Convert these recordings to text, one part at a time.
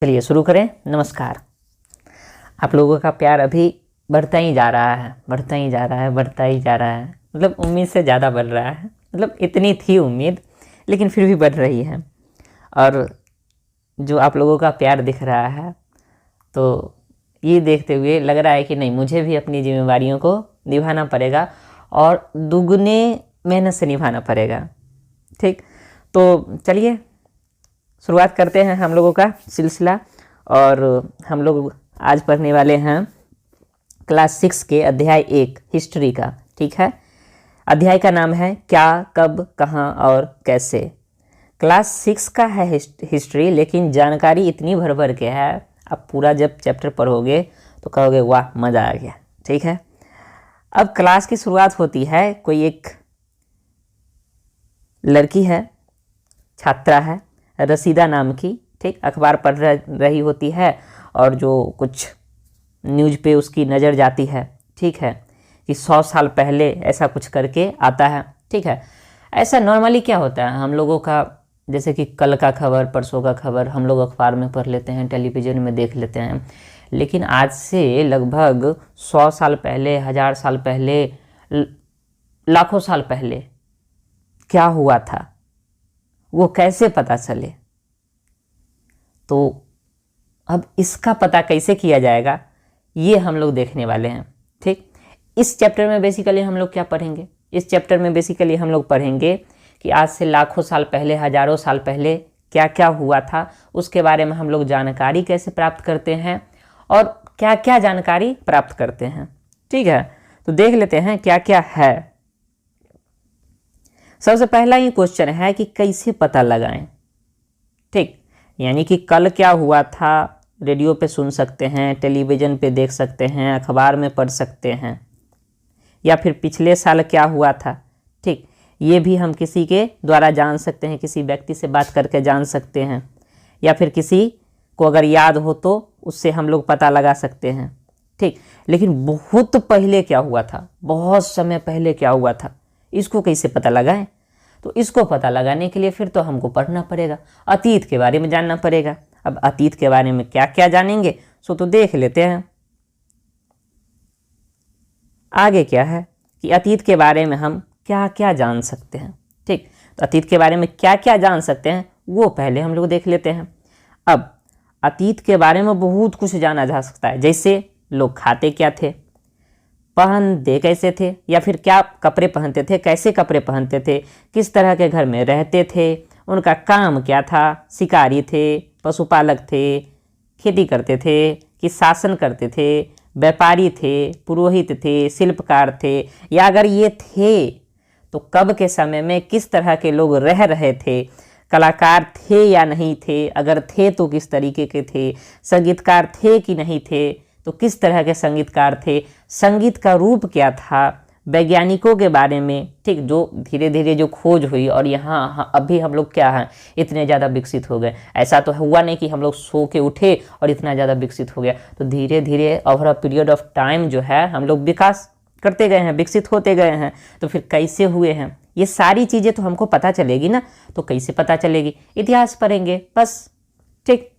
चलिए शुरू करें। नमस्कार। आप लोगों का प्यार अभी बढ़ता ही जा रहा है, बढ़ता ही जा रहा है, बढ़ता ही जा रहा है। मतलब उम्मीद से ज़्यादा बढ़ रहा है। मतलब इतनी थी उम्मीद, लेकिन फिर भी बढ़ रही है। और जो आप लोगों का प्यार दिख रहा है, तो ये देखते हुए लग रहा है कि नहीं, मुझे भी अपनी जिम्मेवारियों को निभाना पड़ेगा और दुगने मेहनत से निभाना पड़ेगा। ठीक, तो चलिए शुरुआत करते हैं हम लोगों का सिलसिला। और हम लोग आज पढ़ने वाले हैं क्लास 6 के अध्याय 1 हिस्ट्री का। ठीक है, अध्याय का नाम है क्या, कब, कहाँ और कैसे। क्लास 6 का है हिस्ट्री, लेकिन जानकारी इतनी भर भर के है, आप पूरा जब चैप्टर पढ़ोगे तो कहोगे वाह मज़ा आ गया। ठीक है, अब क्लास की शुरुआत होती है। कोई एक लड़की है, छात्रा है, रसीदा नाम की। ठीक, अखबार पढ़ रही होती है और जो कुछ न्यूज़ पे उसकी नज़र जाती है। ठीक है, कि 100 साल पहले ऐसा कुछ करके आता है। ठीक है, ऐसा नॉर्मली क्या होता है हम लोगों का, जैसे कि कल का खबर, परसों का खबर हम लोग अखबार में पढ़ लेते हैं, टेलीविज़न में देख लेते हैं। लेकिन आज से लगभग 100 साल पहले, 1000 साल पहले, लाखों साल पहले क्या हुआ था, वो कैसे पता चले। तो अब इसका पता कैसे किया जाएगा, ये हम लोग देखने वाले हैं। ठीक, इस चैप्टर में बेसिकली हम लोग क्या पढ़ेंगे, इस चैप्टर में बेसिकली हम लोग पढ़ेंगे कि आज से लाखों साल पहले, हजारों साल पहले क्या क्या हुआ था, उसके बारे में हम लोग जानकारी कैसे प्राप्त करते हैं और क्या क्या जानकारी प्राप्त करते हैं। ठीक है, तो देख लेते हैं क्या क्या है। सबसे पहला ही क्वेश्चन है कि कैसे पता लगाएं। ठीक, यानी कि कल क्या हुआ था रेडियो पे सुन सकते हैं, टेलीविज़न पे देख सकते हैं, अखबार में पढ़ सकते हैं, या फिर पिछले साल क्या हुआ था। ठीक, ये भी हम किसी के द्वारा जान सकते हैं, किसी व्यक्ति से बात करके जान सकते हैं, या फिर किसी को अगर याद हो तो उससे हम लोग पता लगा सकते हैं। ठीक, लेकिन बहुत पहले क्या हुआ था, बहुत समय पहले क्या हुआ था, इसको कैसे पता लगाएं। तो इसको पता लगाने के लिए फिर तो हमको पढ़ना पड़ेगा, अतीत के बारे में जानना पड़ेगा। अब अतीत के बारे में क्या क्या जानेंगे सो तो देख लेते हैं। आगे क्या है कि अतीत के बारे में हम क्या क्या जान सकते हैं। ठीक, तो अतीत के बारे में क्या क्या जान सकते हैं वो पहले हम लोग देख लेते हैं। अब अतीत के बारे में बहुत कुछ जाना जा सकता है, जैसे लोग खाते क्या थे, पहनते कैसे थे, या फिर क्या कपड़े पहनते थे, कैसे कपड़े पहनते थे, किस तरह के घर में रहते थे, उनका काम क्या था, शिकारी थे, पशुपालक थे, खेती करते थे कि शासन करते थे, व्यापारी थे, पुरोहित थे, शिल्पकार थे, या अगर ये थे तो कब के समय में किस तरह के लोग रह रहे थे, कलाकार थे या नहीं थे, अगर थे तो किस तरीके के थे, संगीतकार थे कि नहीं थे तो किस तरह के संगीतकार थे, संगीत का रूप क्या था, वैज्ञानिकों के बारे में। ठीक, जो धीरे धीरे जो खोज हुई और यहाँ अभी हम लोग क्या हैं, इतने ज़्यादा विकसित हो गए। ऐसा तो हुआ नहीं कि हम लोग सो के उठे और इतना ज़्यादा विकसित हो गया। तो धीरे धीरे over a period of time जो है हम लोग विकास करते गए हैं, विकसित होते गए हैं। तो फिर कैसे हुए हैं, ये सारी चीज़ें तो हमको पता चलेगी ना। तो कैसे पता चलेगी, इतिहास पढ़ेंगे बस। ठीक,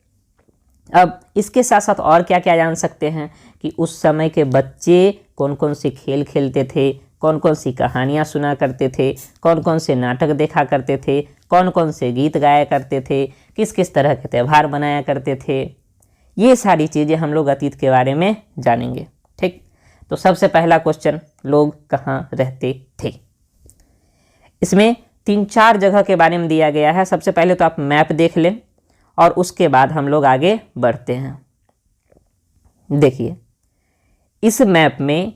अब इसके साथ साथ और क्या क्या जान सकते हैं कि उस समय के बच्चे कौन कौन से खेल खेलते थे, कौन कौन सी कहानियाँ सुना करते थे, कौन कौन से नाटक देखा करते थे, कौन कौन से गीत गाया करते थे, किस किस तरह के त्यौहार मनाया करते थे। ये सारी चीज़ें हम लोग अतीत के बारे में जानेंगे। ठीक, तो सबसे पहला क्वेश्चन, लोग कहाँ रहते थे। इसमें 3-4 जगह के बारे में दिया गया है। सबसे पहले तो आप मैप देख लें और उसके बाद हम लोग आगे बढ़ते हैं। देखिए इस मैप में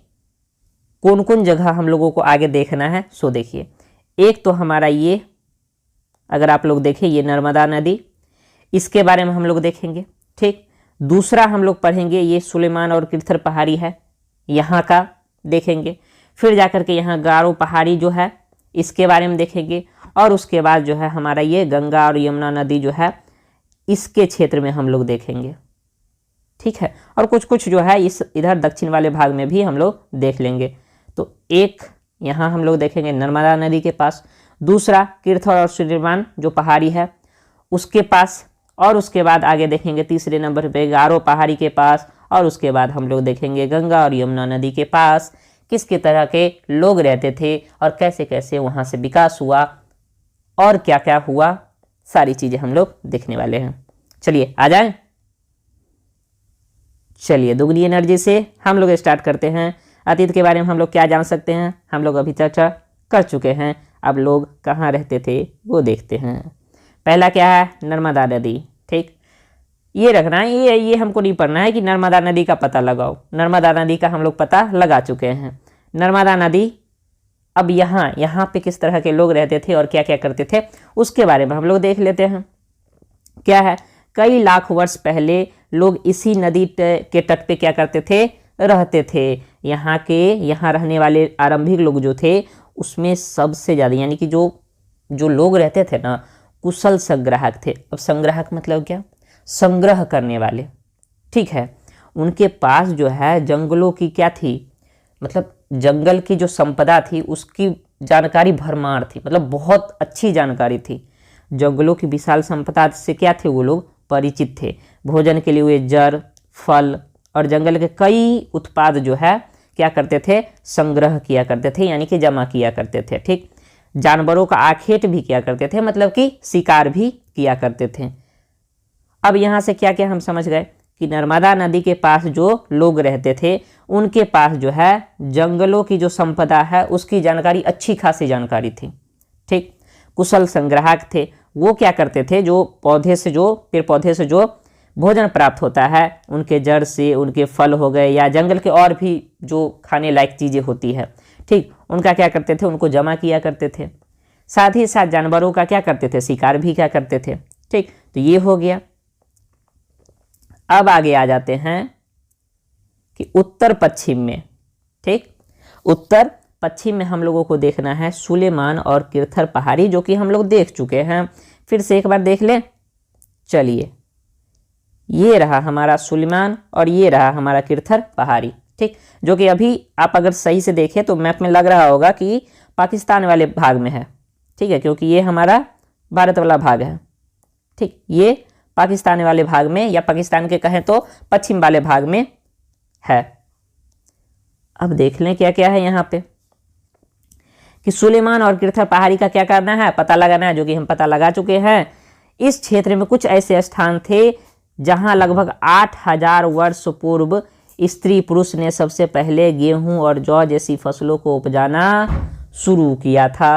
कौन कौन जगह हम लोगों को आगे देखना है। सो देखिए, एक तो हमारा ये, अगर आप लोग देखें ये नर्मदा नदी, इसके बारे में हम लोग देखेंगे। ठीक, दूसरा हम लोग पढ़ेंगे ये सुलेमान और किरथर पहाड़ी है, यहाँ का देखेंगे। फिर जाकर के यहाँ गारो पहाड़ी जो है इसके बारे में देखेंगे। और उसके बाद जो है हमारा ये गंगा और यमुना नदी जो है इसके क्षेत्र में हम लोग देखेंगे। ठीक है, और कुछ कुछ जो है इस इधर दक्षिण वाले भाग में भी हम लोग देख लेंगे। तो एक यहाँ हम लोग देखेंगे नर्मदा नदी के पास, दूसरा किरथर और सुलेमान जो पहाड़ी है उसके पास, और उसके बाद आगे देखेंगे तीसरे नंबर पे गारो पहाड़ी के पास, और उसके बाद हम लोग देखेंगे गंगा और यमुना नदी के पास किस किस तरह के लोग रहते थे और कैसे कैसे वहाँ से विकास हुआ और क्या क्या हुआ, सारी चीज़ें हम लोग देखने वाले हैं। चलिए आ जाएं। चलिए दुगनी एनर्जी से हम लोग स्टार्ट करते हैं। अतीत के बारे में हम लोग क्या जान सकते हैं, हम लोग अभी चर्चा कर चुके हैं। अब लोग कहाँ रहते थे वो देखते हैं। पहला क्या है, नर्मदा नदी। ठीक, ये रखना है, ये हमको नहीं पढ़ना है कि नर्मदा नदी का पता लगाओ। नर्मदा नदी का हम लोग पता लगा चुके हैं। नर्मदा नदी, अब यहाँ पे किस तरह के लोग रहते थे और क्या क्या करते थे उसके बारे में हम लोग देख लेते हैं। क्या है, कई लाख वर्ष पहले लोग इसी नदी के तट पे क्या करते थे, रहते थे। यहाँ रहने वाले आरंभिक लोग जो थे उसमें सबसे ज़्यादा यानी कि जो लोग रहते थे ना, कुशल संग्राहक थे। अब संग्राहक मतलब क्या, संग्रह करने वाले। ठीक है, उनके पास जो है जंगलों की क्या थी, मतलब जंगल की जो संपदा थी उसकी जानकारी भरमार थी, मतलब बहुत अच्छी जानकारी थी। जंगलों की विशाल संपदा से क्या थे वो लोग परिचित थे। भोजन के लिए वे जड़, फल और जंगल के कई उत्पाद जो है क्या करते थे, संग्रह किया करते थे, यानी कि जमा किया करते थे। ठीक, जानवरों का आखेट भी किया करते थे, मतलब कि शिकार भी किया करते थे। अब यहाँ से क्या क्या हम समझ गए कि नर्मदा नदी के पास जो लोग रहते थे उनके पास जो है जंगलों की जो संपदा है उसकी जानकारी, अच्छी खासी जानकारी थी। ठीक, कुशल संग्राहक थे। वो क्या करते थे, जो पेड़ पौधे से जो भोजन प्राप्त होता है, उनके जड़ से, उनके फल हो गए या जंगल के और भी जो खाने लायक चीज़ें होती है, ठीक, उनका क्या करते थे, उनको जमा किया करते थे। साथ ही साथ जानवरों का क्या करते थे, शिकार भी क्या करते थे। ठीक, तो ये हो गया। अब आगे आ जाते हैं कि उत्तर पश्चिम में। ठीक, उत्तर पश्चिम में हम लोगों को देखना है सुलेमान और किरथर पहाड़ी, जो कि हम लोग देख चुके हैं। फिर से एक बार देख लें। चलिए, ये रहा हमारा सुलेमान और ये रहा हमारा किरथर पहाड़ी। ठीक, जो कि अभी आप अगर सही से देखें तो मैप में लग रहा होगा कि पाकिस्तान वाले भाग में है। ठीक है, क्योंकि ये हमारा भारत वाला भाग है। ठीक, ये पाकिस्तान वाले भाग में या पाकिस्तान के कहें तो पश्चिम वाले भाग में है। अब देख लें क्या क्या है यहाँ पे कि सुलेमान और किरथर पहाड़ी का क्या करना है, पता लगाना है, जो कि हम पता लगा चुके हैं। इस क्षेत्र में कुछ ऐसे स्थान थे जहां लगभग 8000 वर्ष पूर्व स्त्री पुरुष ने सबसे पहले गेहूं और जौ जैसी फसलों को उपजाना शुरू किया था।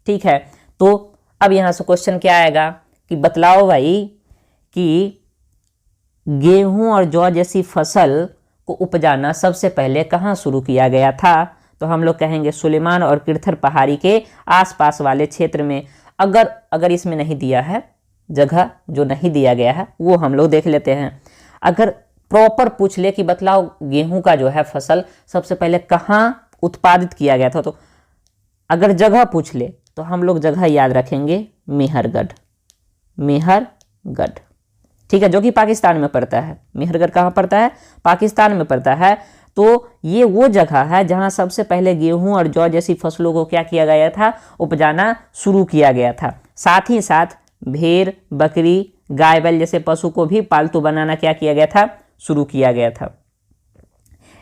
ठीक है, तो अब यहाँ से क्वेश्चन क्या आएगा कि बतलाओ भाई कि गेहूं और जौ जैसी फसल को उपजाना सबसे पहले कहाँ शुरू किया गया था। तो हम लोग कहेंगे सुलेमान और किरथर पहाड़ी के आसपास वाले क्षेत्र में। अगर इसमें नहीं दिया है, जगह जो नहीं दिया गया है वो हम लोग देख लेते हैं। अगर प्रॉपर पूछ ले कि बतलाओ गेहूं का जो है फसल सबसे पहले कहाँ उत्पादित किया गया था, तो अगर जगह पूछ ले तो हम लोग जगह याद रखेंगे मेहरगढ़। ठीक है, जो कि पाकिस्तान में पड़ता है। मेहरगढ़ कहाँ पड़ता है, पाकिस्तान में पड़ता है। तो ये वो जगह है जहां सबसे पहले गेहूं और जौ जैसी फसलों को क्या किया गया था, उपजाना शुरू किया गया था। साथ ही साथ भेड़, बकरी, गाय, बैल जैसे पशु को भी पालतू बनाना क्या किया गया था, शुरू किया गया था।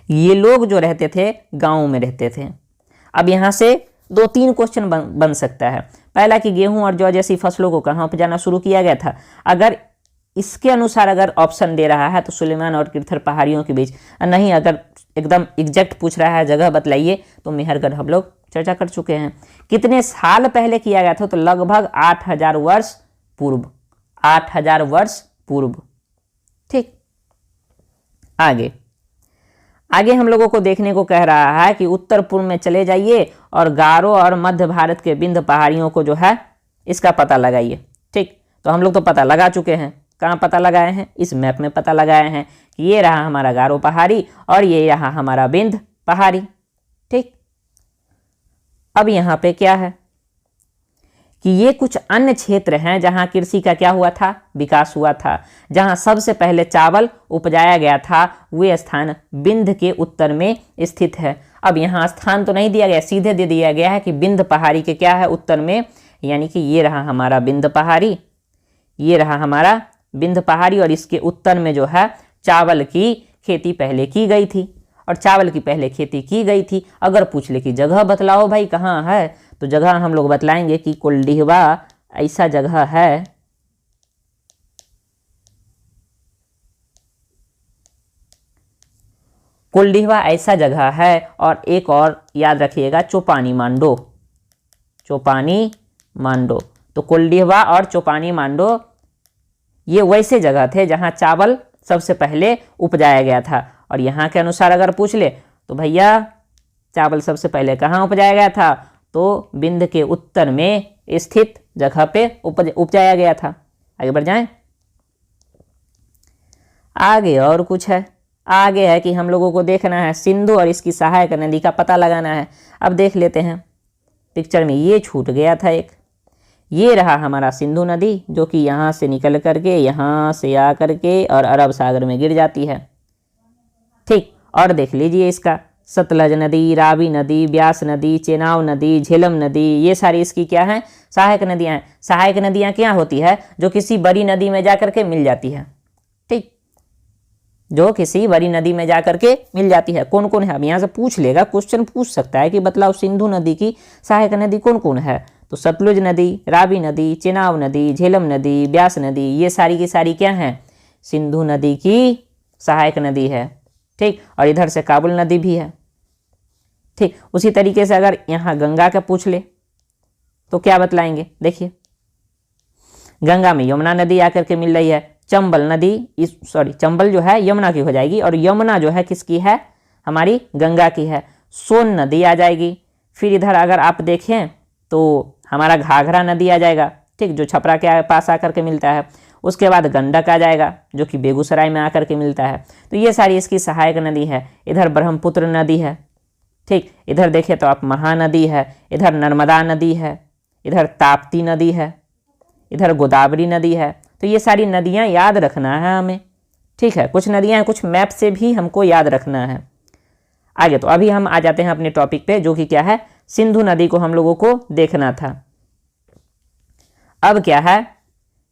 ये लोग जो रहते थे गाँव में रहते थे। अब यहाँ से 2-3 क्वेश्चन बन सकता है। पहला कि गेहूं और जौ जैसी फसलों को कहाँ उपजाना शुरू किया गया था। अगर इसके अनुसार अगर ऑप्शन दे रहा है तो सुलेमान और किरथर पहाड़ियों के बीच, नहीं अगर एकदम एग्जैक्ट पूछ रहा है जगह बतलाइए तो मेहरगढ़ हम लोग चर्चा कर चुके हैं। कितने साल पहले किया गया था, तो लगभग 8000 वर्ष पूर्व। 8000 वर्ष पूर्व। ठीक, आगे हम लोगों को देखने को कह रहा है कि उत्तर पूर्व में चले जाइए और गारो और मध्य भारत के विंध्य पहाड़ियों को जो है इसका पता लगाइए। ठीक, तो हम लोग तो पता लगा चुके हैं। कहाँ पता लगाए हैं, इस मैप में पता लगाए हैं कि ये रहा हमारा गारो पहाड़ी और ये रहा हमारा विंध्य पहाड़ी। ठीक, अब यहाँ पे क्या है कि ये कुछ अन्य क्षेत्र हैं जहाँ कृषि का क्या हुआ था, विकास हुआ था। जहाँ सबसे पहले चावल उपजाया गया था वे स्थान विंध्य के उत्तर में स्थित है। अब यहाँ स्थान तो नहीं दिया गया, सीधे दे दिया गया है कि विंध्य पहाड़ी के क्या है, उत्तर में, यानी कि ये रहा हमारा विंध्य पहाड़ी, ये रहा हमारा विंध्य पहाड़ी और इसके उत्तर में जो है चावल की खेती पहले की गई थी। और चावल की पहले खेती की गई थी। अगर पूछ ले कि जगह बतलाओ भाई कहाँ है, तो जगह हम लोग बतलाएंगे कि कुलडीहवा ऐसा जगह है, कुलडीहवा ऐसा जगह है। और एक और याद रखिएगा, चौपानी मांडो, चौपानी मांडो। तो कुलडीहवा और चौपानी मांडो ये वैसे जगह थे जहाँ चावल सबसे पहले उपजाया गया था। और यहाँ के अनुसार अगर पूछ ले तो भैया चावल सबसे पहले कहाँ उपजाया गया था, तो विंध्य के उत्तर में स्थित जगह पे उपजाया गया था। आगे बढ़ जाएं। आगे और कुछ है, आगे है कि हम लोगों को देखना है सिंधु और इसकी सहायक नदी का पता लगाना है। अब देख लेते हैं, पिक्चर में ये छूट गया था एक, ये रहा हमारा सिंधु नदी जो कि यहाँ से निकल करके यहाँ से आ करके और अरब सागर में गिर जाती है। ठीक, और देख लीजिए इसका सतलज नदी, रावी नदी, ब्यास नदी, चेनाब नदी, झेलम नदी, ये सारी इसकी क्या है, सहायक नदियाँ हैं। सहायक नदियाँ क्या होती है, जो किसी बड़ी नदी में जा करके मिल जाती है। ठीक, जो किसी बड़ी नदी में जा करके मिल जाती है। कौन कौन है, अब यहाँ से पूछ लेगा, क्वेश्चन पूछ सकता है कि बतलाओ सिंधु नदी की सहायक नदी कौन कौन है। तो सतलुज नदी, रावी नदी, चेनाब नदी, झेलम नदी, ब्यास नदी, ये सारी की सारी क्या हैं, सिंधु नदी की सहायक नदी है। ठीक, और इधर से काबुल नदी भी है। ठीक, उसी तरीके से अगर यहाँ गंगा का पूछ ले तो क्या बतलाएंगे, देखिए गंगा में यमुना नदी आकर के मिल रही है। चंबल नदी, चंबल जो है यमुना की हो जाएगी, और यमुना जो है किसकी है, हमारी गंगा की है। सोन नदी आ जाएगी। फिर इधर अगर आप देखें तो हमारा घाघरा नदी आ जाएगा। ठीक, जो छपरा के पास आकर के मिलता है। उसके बाद गंडक आ जाएगा जो कि बेगूसराय में आकर के मिलता है। तो ये सारी इसकी सहायक नदी है। इधर ब्रह्मपुत्र नदी है। ठीक, इधर देखें तो आप महानदी है, इधर नर्मदा नदी है, इधर ताप्ती नदी है, इधर गोदावरी नदी है। तो ये सारी नदियाँ याद रखना है हमें। ठीक है, कुछ नदियाँ हैं, कुछ मैप से भी हमको याद रखना है। आगे तो अभी हम आ जाते हैं अपने टॉपिक पे, जो कि क्या है, सिंधु नदी को हम लोगों को देखना था। अब क्या है,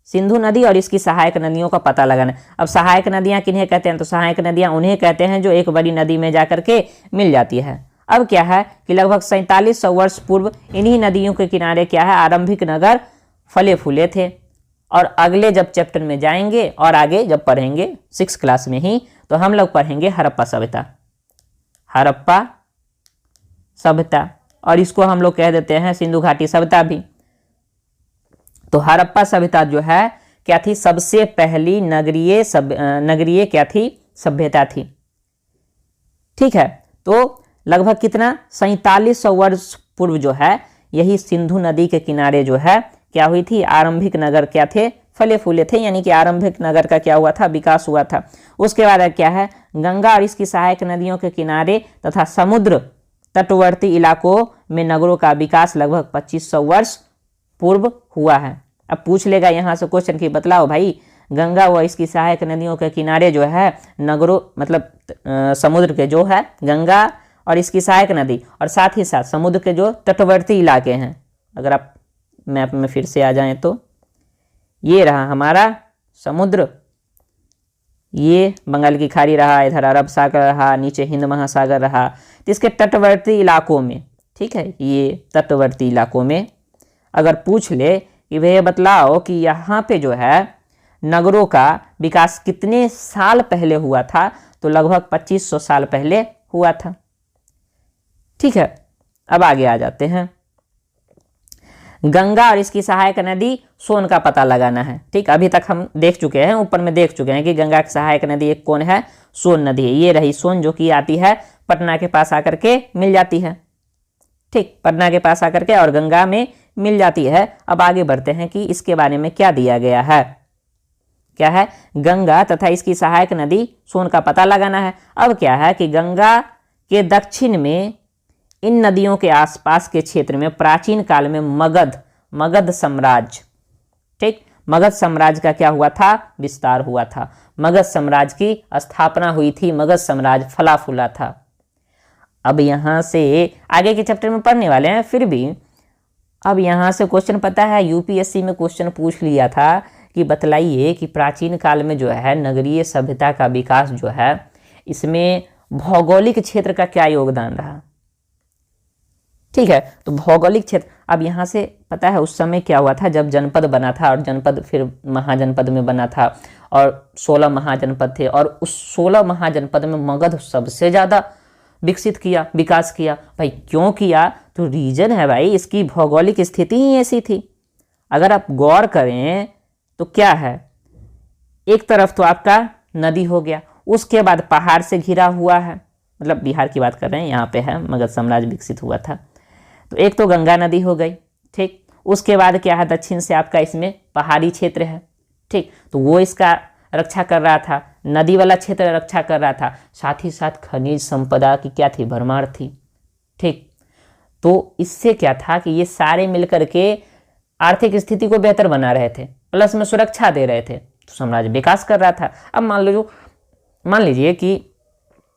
सिंधु नदी और इसकी सहायक नदियों का पता लगाना। अब सहायक नदियां किन्हें कहते हैं, तो सहायक नदियां उन्हें कहते हैं जो एक बड़ी नदी में जाकर के मिल जाती है। अब क्या है कि लगभग 4700 वर्ष पूर्व इन्हीं नदियों के किनारे क्या है, आरंभिक नगर फले फूले थे। और अगले जब चैप्टर में जाएंगे और आगे जब पढ़ेंगे 6 क्लास में ही, तो हम लोग पढ़ेंगे हड़प्पा सभ्यता, हड़प्पा सभ्यता, और इसको हम लोग कह देते हैं सिंधु घाटी सभ्यता भी। तो हड़प्पा सभ्यता जो है क्या थी, सबसे पहली नगरीय क्या थी, सभ्यता थी। ठीक है, तो लगभग कितना, 4700 वर्ष पूर्व जो है यही सिंधु नदी के किनारे जो है क्या हुई थी, आरंभिक नगर क्या थे, फले फूले थे। यानी कि आरंभिक नगर का क्या हुआ था, विकास हुआ था। उसके बाद क्या है, गंगा और इसकी सहायक नदियों के किनारे तथा समुद्र तटवर्ती इलाकों में नगरों का विकास लगभग 2500 वर्ष पूर्व हुआ है। अब पूछ लेगा यहाँ से क्वेश्चन की बतलाओ भाई, गंगा व इसकी सहायक नदियों के किनारे जो है नगरों, मतलब समुद्र के जो है गंगा और इसकी सहायक नदी, और साथ ही साथ समुद्र के जो तटवर्ती इलाके हैं, अगर आप मैप में फिर से आ जाएं तो ये रहा हमारा समुद्र, ये बंगाल की खाड़ी रहा, इधर अरब सागर रहा, नीचे हिंद महासागर रहा। तो इसके तटवर्ती इलाकों में, ठीक है, ये तटवर्ती इलाकों में अगर पूछ ले कि भैया बतलाओ कि यहाँ पे जो है नगरों का विकास कितने साल पहले हुआ था, तो लगभग 2500 साल पहले हुआ था। ठीक है, अब आगे आ जाते हैं। गंगा और इसकी सहायक नदी सोन का पता लगाना है। ठीक, अभी तक हम देख चुके हैं, ऊपर में देख चुके हैं कि गंगा की सहायक नदी एक कौन है, सोन नदी है। ये रही सोन, जो कि आती है पटना के पास आकर के मिल जाती है। ठीक, पटना के पास आकर के और गंगा में मिल जाती है। अब आगे बढ़ते हैं कि इसके बारे में क्या दिया गया है, क्या है, गंगा तथा इसकी सहायक नदी सोन का पता लगाना है। अब क्या है कि गंगा के दक्षिण में इन नदियों के आसपास के क्षेत्र में प्राचीन काल में मगध साम्राज्य, ठीक, मगध साम्राज्य का क्या हुआ था, विस्तार हुआ था। मगध साम्राज्य की स्थापना हुई थी, मगध साम्राज्य फला फूला था। अब यहाँ से आगे के चैप्टर में पढ़ने वाले हैं, फिर भी अब यहाँ से क्वेश्चन पता है यूपीएससी में क्वेश्चन पूछ लिया था कि बतलाइए कि प्राचीन काल में जो है नगरीय सभ्यता का विकास जो है इसमें भौगोलिक क्षेत्र का क्या योगदान रहा। ठीक है, तो भौगोलिक क्षेत्र, अब यहाँ से पता है उस समय क्या हुआ था, जब जनपद बना था और जनपद फिर महाजनपद में बना था और 16 महाजनपद थे, और उस 16 महाजनपद में मगध सबसे ज़्यादा विकसित किया, विकास किया। भाई क्यों किया, तो रीजन है भाई, इसकी भौगोलिक स्थिति ही ऐसी थी। अगर आप गौर करें तो क्या है, एक तरफ तो आपका नदी हो गया, उसके बाद पहाड़ से घिरा हुआ है, मतलब बिहार की बात कर रहे हैं, यहाँ पे है मगध साम्राज्य विकसित हुआ था। तो एक तो गंगा नदी हो गई, ठीक, उसके बाद क्या है, दक्षिण से आपका इसमें पहाड़ी क्षेत्र है, ठीक, तो वो इसका रक्षा कर रहा था, नदी वाला क्षेत्र रक्षा कर रहा था, साथ ही साथ खनिज संपदा की क्या थी, भरमार थी। ठीक, तो इससे क्या था कि ये सारे मिलकर के आर्थिक स्थिति को बेहतर बना रहे थे, प्लस में सुरक्षा दे रहे थे, तो साम्राज्य विकास कर रहा था। अब मान लीजिए कि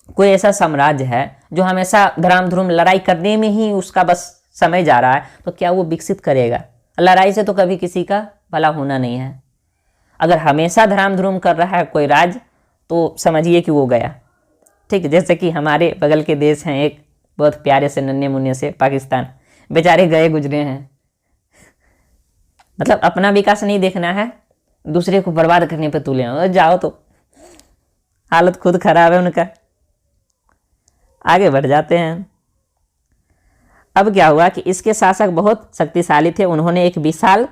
कोई ऐसा साम्राज्य है जो हमेशा धराम धुरुम लड़ाई करने में ही उसका बस समय जा रहा है, तो क्या वो विकसित करेगा? लड़ाई से तो कभी किसी का भला होना नहीं है। अगर हमेशा धराम धुरुम कर रहा है कोई राज्य, तो समझिए कि वो गया। ठीक, जैसे कि हमारे बगल के देश हैं एक बहुत प्यारे से नन्हे मुन्ने से, पाकिस्तान, बेचारे गए गुजरे हैं। मतलब अपना विकास नहीं देखना है, दूसरे को बर्बाद करने पे तुले हैं, जाओ तो हालत खुद खराब है उनका। आगे बढ़ जाते हैं। अब क्या हुआ कि इसके शासक बहुत शक्तिशाली थे, उन्होंने एक विशाल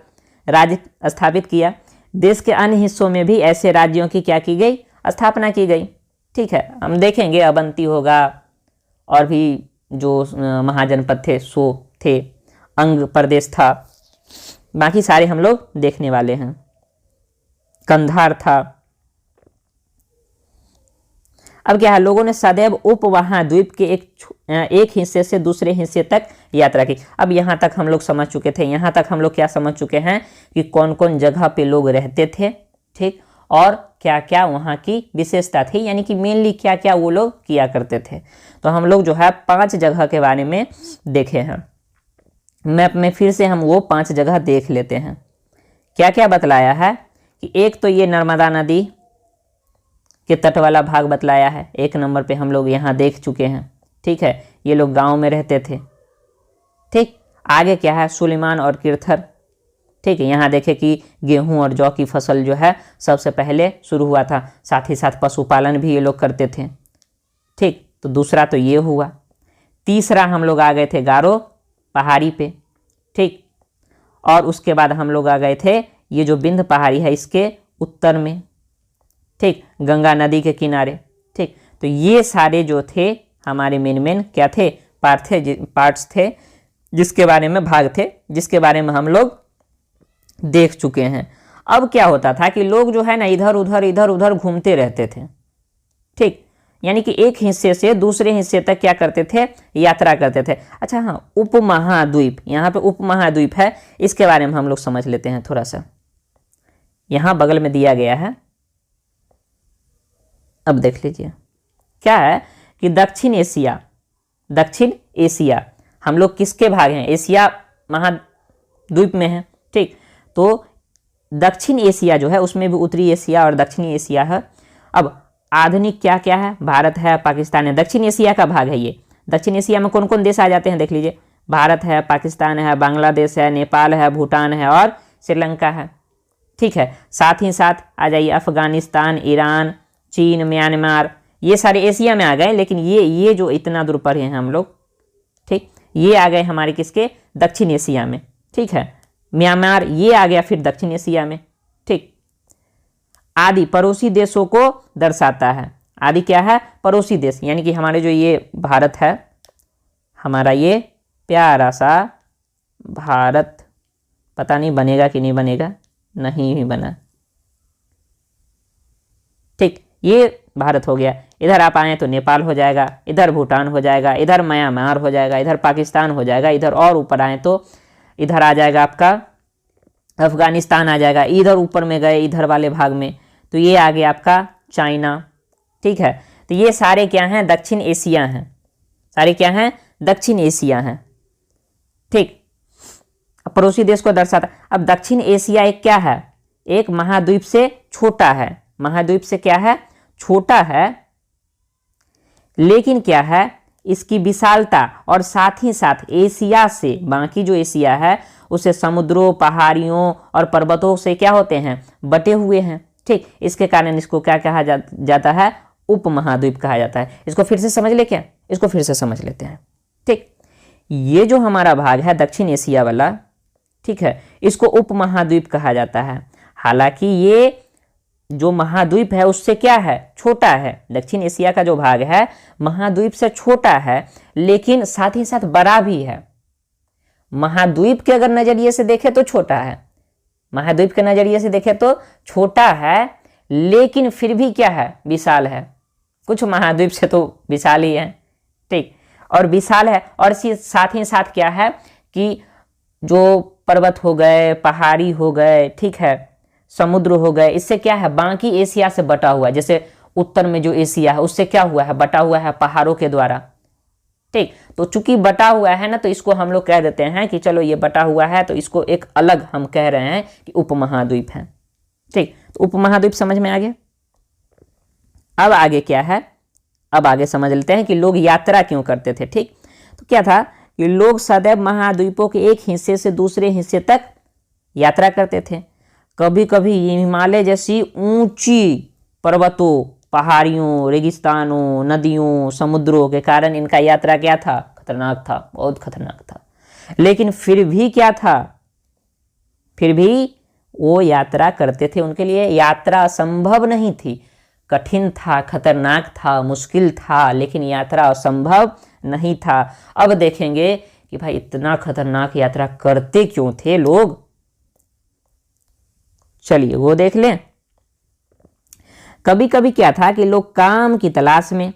राज्य स्थापित किया। देश के अन्य हिस्सों में भी ऐसे राज्यों की क्या की गई, स्थापना की गई। ठीक है, हम देखेंगे अवंती होगा और भी जो महाजनपद थे सो थे, अंग प्रदेश था, बाकी सारे हम लोग देखने वाले हैं। कंधार था। अब क्या है, लोगों ने सदैव उपमहाद्वीप के एक हिस्से से दूसरे हिस्से तक यात्रा की। अब यहाँ तक हम लोग समझ चुके थे, यहाँ तक हम लोग क्या समझ चुके हैं कि कौन कौन जगह पे लोग रहते थे, ठीक, और क्या क्या वहाँ की विशेषता थी, यानी कि मेनली क्या क्या वो लोग किया करते थे। तो हम लोग जो है 5 जगह के बारे में देखे हैं। मैप में फिर से हम वो 5 जगह देख लेते हैं। क्या क्या बतलाया है कि एक तो ये नर्मदा नदी के तट वाला भाग बतलाया है, 1 नंबर पे हम लोग यहाँ देख चुके हैं। ठीक है, ये लोग गांव में रहते थे। ठीक, आगे क्या है, सुलेमान और किरथर। ठीक है, यहाँ देखे कि गेहूं और जौ की फसल जो है सबसे पहले शुरू हुआ था, साथ ही साथ पशुपालन भी ये लोग करते थे। ठीक, तो दूसरा तो ये हुआ। तीसरा हम लोग आ गए थे गारो पहाड़ी पे। ठीक, और उसके बाद हम लोग आ गए थे ये जो विंध्य पहाड़ी है इसके उत्तर में, ठीक, गंगा नदी के किनारे। ठीक, तो ये सारे जो थे हमारे मेन क्या थे, पार्ट्स थे, जिसके बारे में भाग थे, जिसके बारे में हम लोग देख चुके हैं। अब क्या होता था कि लोग जो है ना इधर उधर घूमते रहते थे। ठीक, यानी कि एक हिस्से से दूसरे हिस्से तक क्या करते थे, यात्रा करते थे। अच्छा हाँ, उपमहाद्वीप, यहाँ पे उपमहाद्वीप है, इसके बारे में हम लोग समझ लेते हैं थोड़ा सा। यहाँ बगल में दिया गया है, अब देख लीजिए। क्या है कि दक्षिण एशिया हम लोग किसके भाग हैं, एशिया महाद्वीप में है। ठीक, तो दक्षिण एशिया जो है उसमें भी उत्तरी एशिया और दक्षिणी एशिया है। अब आधुनिक क्या क्या है, भारत है, पाकिस्तान है, दक्षिण एशिया का भाग है ये। दक्षिण एशिया में कौन कौन देश आ जाते हैं देख लीजिए, भारत है, पाकिस्तान है, बांग्लादेश है, नेपाल है, भूटान है और श्रीलंका है। ठीक है, साथ ही साथ आ जाइए अफगानिस्तान, ईरान, चीन, म्यांमार, ये सारे एशिया में आ गए, लेकिन ये जो इतना दूर पर हैं हम लोग, ठीक, ये आ गए हमारे किसके, दक्षिण एशिया में। ठीक है, म्यांमार ये आ गया फिर दक्षिण एशिया में। ठीक, आदि पड़ोसी देशों को दर्शाता है। आदि क्या है, पड़ोसी देश, यानी कि हमारे जो ये भारत है, हमारा ये प्यारा सा भारत, पता नहीं बनेगा कि नहीं बनेगा, नहीं ही बना। ठीक, ये भारत हो गया। इधर आप आए तो नेपाल हो जाएगा, इधर भूटान हो जाएगा, इधर म्यांमार हो जाएगा, इधर पाकिस्तान हो जाएगा, इधर और ऊपर आए तो इधर आ जाएगा आपका अफगानिस्तान आ जाएगा, इधर ऊपर में गए इधर वाले भाग में तो ये आ गया आपका चाइना। ठीक है, तो ये सारे क्या हैं, दक्षिण एशिया हैं, सारे क्या हैं, दक्षिण एशिया हैं। ठीक, पड़ोसी देश को दर्शाता। अब दक्षिण एशिया एक क्या है, एक महाद्वीप से छोटा है, महाद्वीप से क्या है, छोटा है, लेकिन क्या है, इसकी विशालता और साथ ही साथ एशिया से, बाकी जो एशिया है उसे समुद्रों, पहाड़ियों और पर्वतों से क्या होते हैं, बटे हुए हैं। ठीक, इसके कारण इसको क्या कहा जाता है, उपमहाद्वीप कहा जाता है। इसको फिर से समझ ले क्या, इसको फिर से समझ लेते हैं। ठीक, ये जो हमारा भाग है दक्षिण एशिया वाला, ठीक है, इसको उपमहाद्वीप कहा जाता है। हालांकि ये जो महाद्वीप है उससे क्या है, छोटा है। दक्षिण एशिया का जो भाग है महाद्वीप से छोटा है, लेकिन साथ ही साथ बड़ा भी है। महाद्वीप के अगर नजरिए से देखें तो छोटा है, महाद्वीप के नजरिए से देखें तो छोटा है, लेकिन फिर भी क्या है, विशाल है। कुछ महाद्वीप से तो विशाल ही है। ठीक, और विशाल है, और साथ ही साथ क्या है कि जो पर्वत हो गए, पहाड़ी हो गए, ठीक है, समुद्र हो गए, इससे क्या है, बाकी एशिया से बटा हुआ है। जैसे उत्तर में जो एशिया है उससे क्या हुआ है, बटा हुआ है पहाड़ों के द्वारा। ठीक, तो चूंकि बटा हुआ है ना, तो इसको हम लोग कह देते हैं कि चलो ये बटा हुआ है, तो इसको एक अलग हम कह रहे हैं कि उपमहाद्वीप है। ठीक, तो उपमहाद्वीप समझ में आ गया। अब आगे क्या है, अब आगे समझ लेते हैं कि लोग यात्रा क्यों करते थे। ठीक, तो क्या था कि लोग सदैव महाद्वीपों के एक हिस्से से दूसरे हिस्से तक यात्रा करते थे। कभी कभी हिमालय जैसी ऊंची पर्वतों, पहाड़ियों, रेगिस्तानों, नदियों, समुद्रों के कारण इनका यात्रा क्या था, खतरनाक था, बहुत खतरनाक था। लेकिन फिर भी क्या था, फिर भी वो यात्रा करते थे। उनके लिए यात्रा असंभव नहीं थी, कठिन था, खतरनाक था, मुश्किल था, लेकिन यात्रा असंभव नहीं था। अब देखेंगे कि भाई इतना खतरनाक यात्रा करते क्यों थे लोग, चलिए वो देख लें। कभी कभी क्या था कि लोग काम की तलाश में,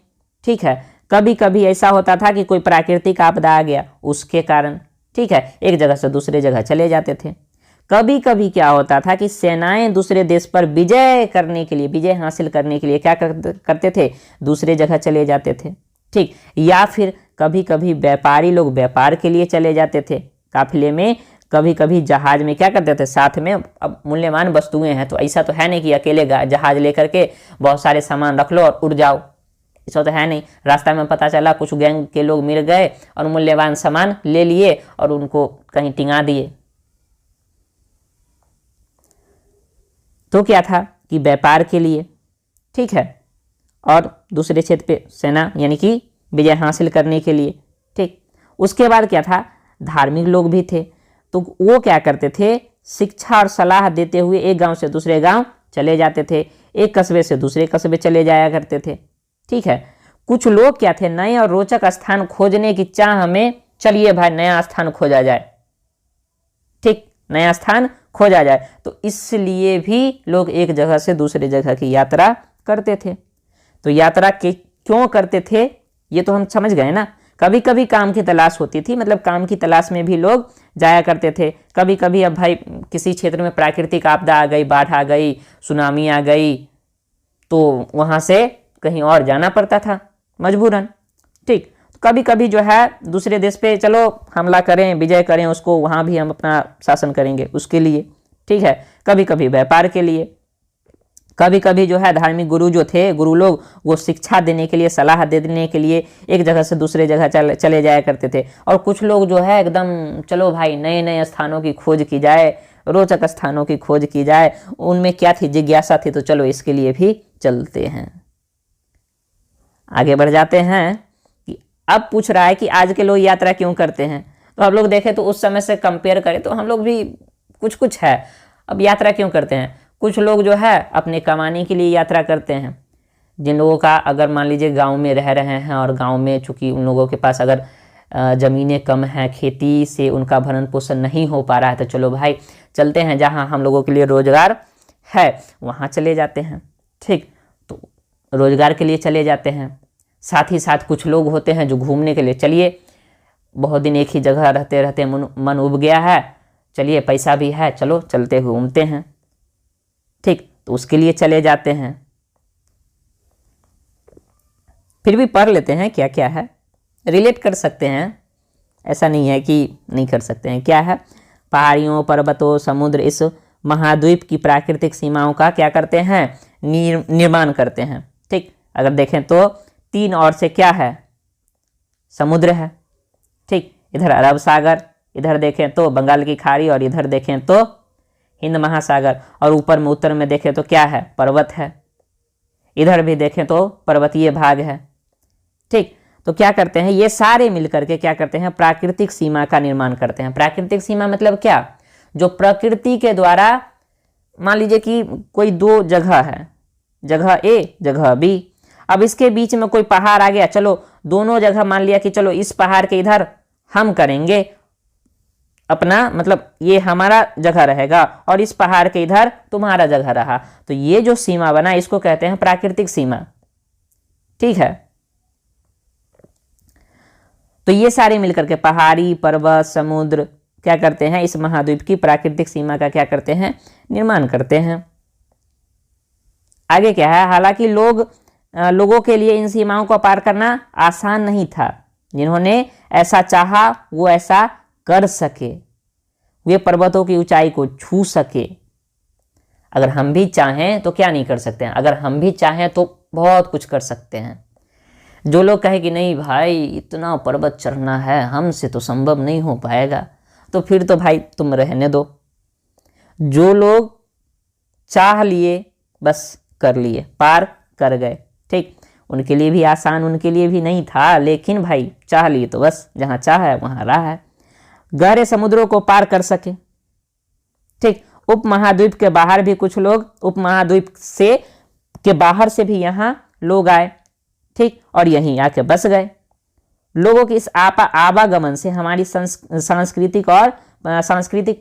ठीक है, कभी कभी ऐसा होता था कि कोई प्राकृतिक आपदा आ गया, उसके कारण, ठीक है, एक जगह से दूसरे जगह चले जाते थे। कभी कभी क्या होता था कि सेनाएं दूसरे देश पर विजय करने के लिए, विजय हासिल करने के लिए क्या करते थे, दूसरे जगह चले जाते थे। ठीक, या फिर कभी कभी व्यापारी लोग व्यापार के लिए चले जाते थे काफिले में। कभी कभी जहाज में क्या करते थे, साथ में, अब मूल्यवान वस्तुएं हैं तो ऐसा तो है नहीं कि अकेले जहाज लेकर के बहुत सारे सामान रख लो और उड़ जाओ, ऐसा तो है नहीं। रास्ता में पता चला कुछ गैंग के लोग मिल गए और मूल्यवान सामान ले लिए और उनको कहीं टिंगा दिए। तो क्या था कि व्यापार के लिए, ठीक है, और दूसरे क्षेत्र पे सेना यानी कि विजय हासिल करने के लिए। ठीक, उसके बाद क्या था, धार्मिक लोग भी थे, तो वो क्या करते थे, शिक्षा और सलाह देते हुए एक गांव से दूसरे गांव चले जाते थे, एक कस्बे से दूसरे कस्बे चले जाया करते थे। ठीक है, कुछ लोग क्या थे, नए और रोचक स्थान खोजने की चाह में, चलिए भाई नया स्थान खोजा जाए, ठीक, नया स्थान खोजा जाए, तो इसलिए भी लोग एक जगह से दूसरे जगह की यात्रा करते थे। तो यात्रा के क्यों करते थे ये तो हम समझ गए ना। कभी कभी काम की तलाश होती थी, मतलब काम की तलाश में भी लोग जाया करते थे। कभी कभी अब भाई किसी क्षेत्र में प्राकृतिक आपदा आ गई, बाढ़ आ गई, सुनामी आ गई, तो वहाँ से कहीं और जाना पड़ता था मजबूरन। ठीक, कभी कभी जो है दूसरे देश पे चलो हमला करें, विजय करें उसको, वहाँ भी हम अपना शासन करेंगे उसके लिए। ठीक है, कभी कभी व्यापार के लिए, कभी कभी जो है धार्मिक गुरु जो थे, गुरु लोग, वो शिक्षा देने के लिए, सलाह देने के लिए एक जगह से दूसरे जगह चले जाया करते थे। और कुछ लोग जो है एकदम चलो भाई नए नए स्थानों की खोज की जाए, रोचक स्थानों की खोज की जाए, उनमें क्या थी, जिज्ञासा थी, तो चलो इसके लिए भी चलते हैं। आगे बढ़ जाते हैं कि अब पूछ रहा है कि आज के लोग यात्रा क्यों करते हैं। तो हम लोग देखें तो उस समय से कंपेयर करें तो हम लोग भी कुछ कुछ है। अब यात्रा क्यों करते हैं, कुछ लोग जो है अपने कमाने के लिए यात्रा करते हैं। जिन लोगों का अगर मान लीजिए गांव में रह रहे हैं और गांव में चूंकि उन लोगों के पास अगर ज़मीनें कम हैं, खेती से उनका भरण पोषण नहीं हो पा रहा है, तो चलो भाई चलते हैं जहां हम लोगों के लिए रोजगार है वहां चले जाते हैं। ठीक, तो रोजगार के लिए चले जाते हैं। साथ ही साथ कुछ लोग होते हैं जो घूमने के लिए, चलिए बहुत दिन एक ही जगह रहते रहते मन उब गया है, चलिए पैसा भी है, चलो चलते घूमते हैं। ठीक, तो उसके लिए चले जाते हैं। फिर भी पढ़ लेते हैं क्या क्या है, रिलेट कर सकते हैं, ऐसा नहीं है कि नहीं कर सकते हैं। क्या है, पहाड़ियों, पर्वतों, समुद्र, इस महाद्वीप की प्राकृतिक सीमाओं का क्या करते हैं, निर्माण करते हैं। ठीक, अगर देखें तो 3 ओर से क्या है, समुद्र है। ठीक, इधर अरब सागर, इधर देखें तो बंगाल की खाड़ी, और इधर देखें तो हिंद महासागर, और ऊपर में उत्तर में देखें तो क्या है, पर्वत है। इधर भी देखें तो पर्वतीय भाग है। ठीक, तो क्या करते हैं, ये सारे मिलकर के क्या करते हैं, प्राकृतिक सीमा का निर्माण करते हैं। प्राकृतिक सीमा मतलब क्या, जो प्रकृति के द्वारा, मान लीजिए कि कोई 2 जगह है, जगह ए जगह बी, अब इसके बीच में कोई पहाड़ आ गया, चलो दोनों जगह मान लिया कि चलो इस पहाड़ के इधर हम करेंगे अपना, मतलब ये हमारा जगह रहेगा और इस पहाड़ के इधर तुम्हारा जगह रहा, तो ये जो सीमा बना इसको कहते हैं प्राकृतिक सीमा। ठीक है, तो ये सारे मिलकर के पहाड़ी, पर्वत, समुद्र क्या करते हैं, इस महाद्वीप की प्राकृतिक सीमा का क्या करते हैं, निर्माण करते हैं। आगे क्या है, हालांकि लोगों के लिए इन सीमाओं को पार करना आसान नहीं था। जिन्होंने ऐसा चाहा वो ऐसा कर सके, वे पर्वतों की ऊंचाई को छू सके। अगर हम भी चाहें तो क्या नहीं कर सकते हैं, अगर हम भी चाहें तो बहुत कुछ कर सकते हैं। जो लोग कहे कि नहीं भाई इतना पर्वत चढ़ना है, हमसे तो संभव नहीं हो पाएगा, तो फिर तो भाई तुम रहने दो। जो लोग चाह लिए बस कर लिए, पार कर गए। ठीक, उनके लिए भी आसान, उनके लिए भी नहीं था, लेकिन भाई चाह लिए तो बस, जहां चाह है वहां राह है। गहरे समुद्रों को पार कर सके। ठीक, उपमहाद्वीप के बाहर भी कुछ लोग, उपमहाद्वीप से के बाहर से भी यहां लोग आए। ठीक, और यहीं आके बस गए। लोगों की इस आवागमन से हमारी सांस्कृतिक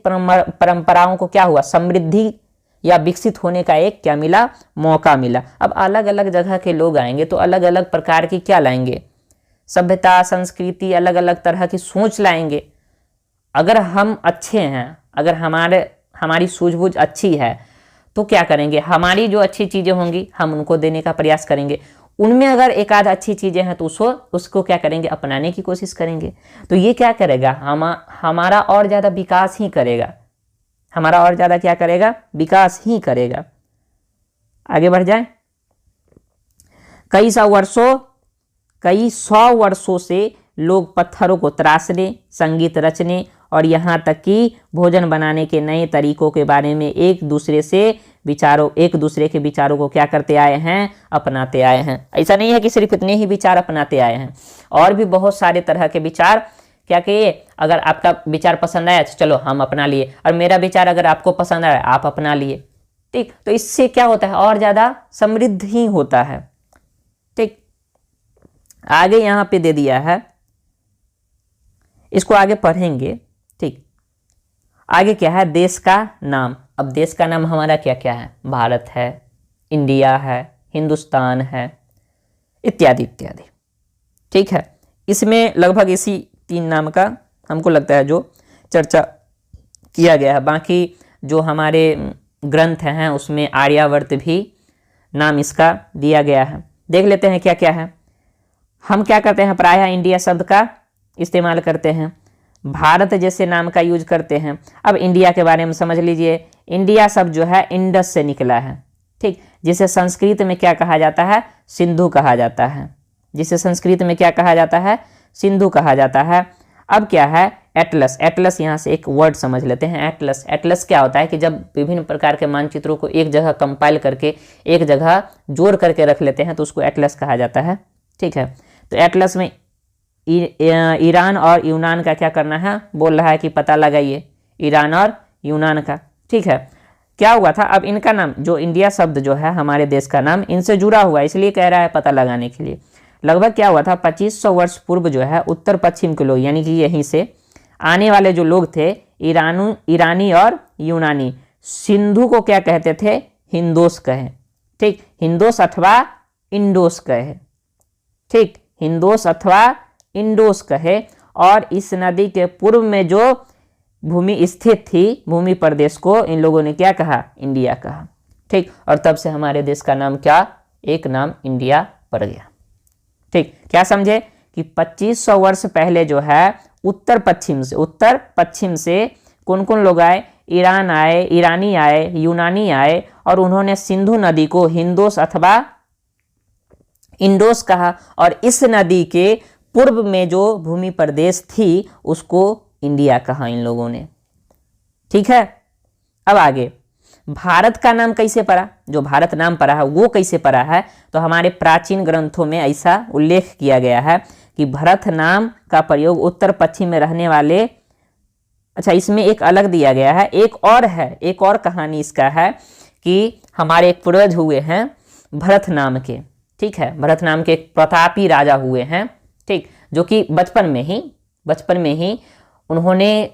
परंपराओं को क्या हुआ, समृद्धि या विकसित होने का एक क्या मिला, मौका मिला। अब अलग अलग जगह के लोग आएंगे तो अलग अलग प्रकार की क्या लाएंगे, सभ्यता, संस्कृति, अलग अलग तरह की सोच लाएंगे। अगर हम अच्छे हैं, अगर हमारी सूझबूझ अच्छी है तो क्या करेंगे, हमारी जो अच्छी चीज़ें होंगी हम उनको देने का प्रयास करेंगे। उनमें अगर एक आध अच्छी चीज़ें हैं तो उसको क्या करेंगे, अपनाने की कोशिश करेंगे। तो ये क्या करेगा, हमारा और ज़्यादा विकास ही करेगा, हमारा और ज़्यादा क्या करेगा, विकास ही करेगा। आगे बढ़ जाए। कई सौ वर्षों से लोग पत्थरों को तराशने, संगीत रचने और यहाँ तक कि भोजन बनाने के नए तरीकों के बारे में एक दूसरे के विचारों को क्या करते आए हैं, अपनाते आए हैं। ऐसा नहीं है कि सिर्फ इतने ही विचार अपनाते आए हैं, और भी बहुत सारे तरह के विचार क्या किए। अगर आपका विचार पसंद आया तो चलो हम अपना लिए, और मेरा विचार अगर आपको पसंद आया आप अपना लिए। ठीक, तो इससे क्या होता है, और ज़्यादा समृद्ध ही होता है। ठीक, आगे यहाँ पे दे दिया है, इसको आगे पढ़ेंगे। ठीक, आगे क्या है, देश का नाम। अब देश का नाम हमारा क्या क्या है, भारत है, इंडिया है, हिंदुस्तान है, इत्यादि इत्यादि। ठीक है, इसमें लगभग इसी 3 नाम का हमको लगता है जो चर्चा किया गया है। बाकी जो हमारे ग्रंथ हैं उसमें आर्यावर्त भी नाम इसका दिया गया है। देख लेते हैं क्या क्या है। हम क्या करते हैं, प्रायः इंडिया शब्द का इस्तेमाल करते हैं, भारत जैसे नाम का यूज करते हैं। अब इंडिया के बारे में समझ लीजिए। इंडिया शब्द जो है इंडस से निकला है। ठीक, जिसे संस्कृत में क्या कहा जाता है, सिंधु कहा जाता है। जिसे संस्कृत में क्या कहा जाता है, सिंधु कहा जाता है। अब क्या है, एटलस। एटलस यहाँ से एक वर्ड समझ लेते हैं, एटलस। एटलस क्या होता है कि जब विभिन्न प्रकार के मानचित्रों को एक जगह कंपाइल करके एक जगह जोड़ करके रख लेते हैं तो उसको एटलस कहा जाता है। ठीक है, तो एटलस में ईरान और यूनान का क्या करना है, बोल रहा है कि पता लगाइए ईरान और यूनान का। ठीक है, क्या हुआ था, अब इनका नाम, जो इंडिया शब्द जो है हमारे देश का नाम इनसे जुड़ा हुआ है, इसलिए कह रहा है पता लगाने के लिए। लगभग क्या हुआ था, 2500 वर्ष पूर्व जो है उत्तर पश्चिम के लोग, यानी कि यहीं से आने वाले जो लोग थे, ईरानी और यूनानी, सिंधु को क्या कहते थे, हिंदोस कहे। ठीक, हिंदोस अथवा इंडोस कहे। ठीक, हिंदोस अथवा इंडोस कहे। और इस नदी के पूर्व में जो भूमि स्थित थी, भूमि प्रदेश को इन लोगों ने क्या कहा, इंडिया कहा। ठीक, और तब से हमारे देश का नाम क्या, एक नाम इंडिया पड़ गया। ठीक, क्या समझे कि 2500 वर्ष पहले जो है उत्तर पश्चिम से कौन कौन लोग आए, ईरान आए, ईरानी आए, यूनानी आए और उन्होंने सिंधु नदी को हिंदोस अथवा इंडोस कहा और इस नदी के पूर्व में जो भूमि प्रदेश थी उसको इंडिया कहा इन लोगों ने। ठीक है, अब आगे भारत का नाम कैसे पड़ा, जो भारत नाम पड़ा है वो कैसे पड़ा है, तो हमारे प्राचीन ग्रंथों में ऐसा उल्लेख किया गया है कि भरत नाम का प्रयोग उत्तर पश्चिम में रहने वाले, अच्छा इसमें एक अलग दिया गया है, एक और है, एक और कहानी इसका है कि हमारे एक पूर्वज हुए हैं भरत नाम के, ठीक है, भरत नाम के एक प्रतापी राजा हुए हैं, ठीक, जो कि बचपन में ही उन्होंने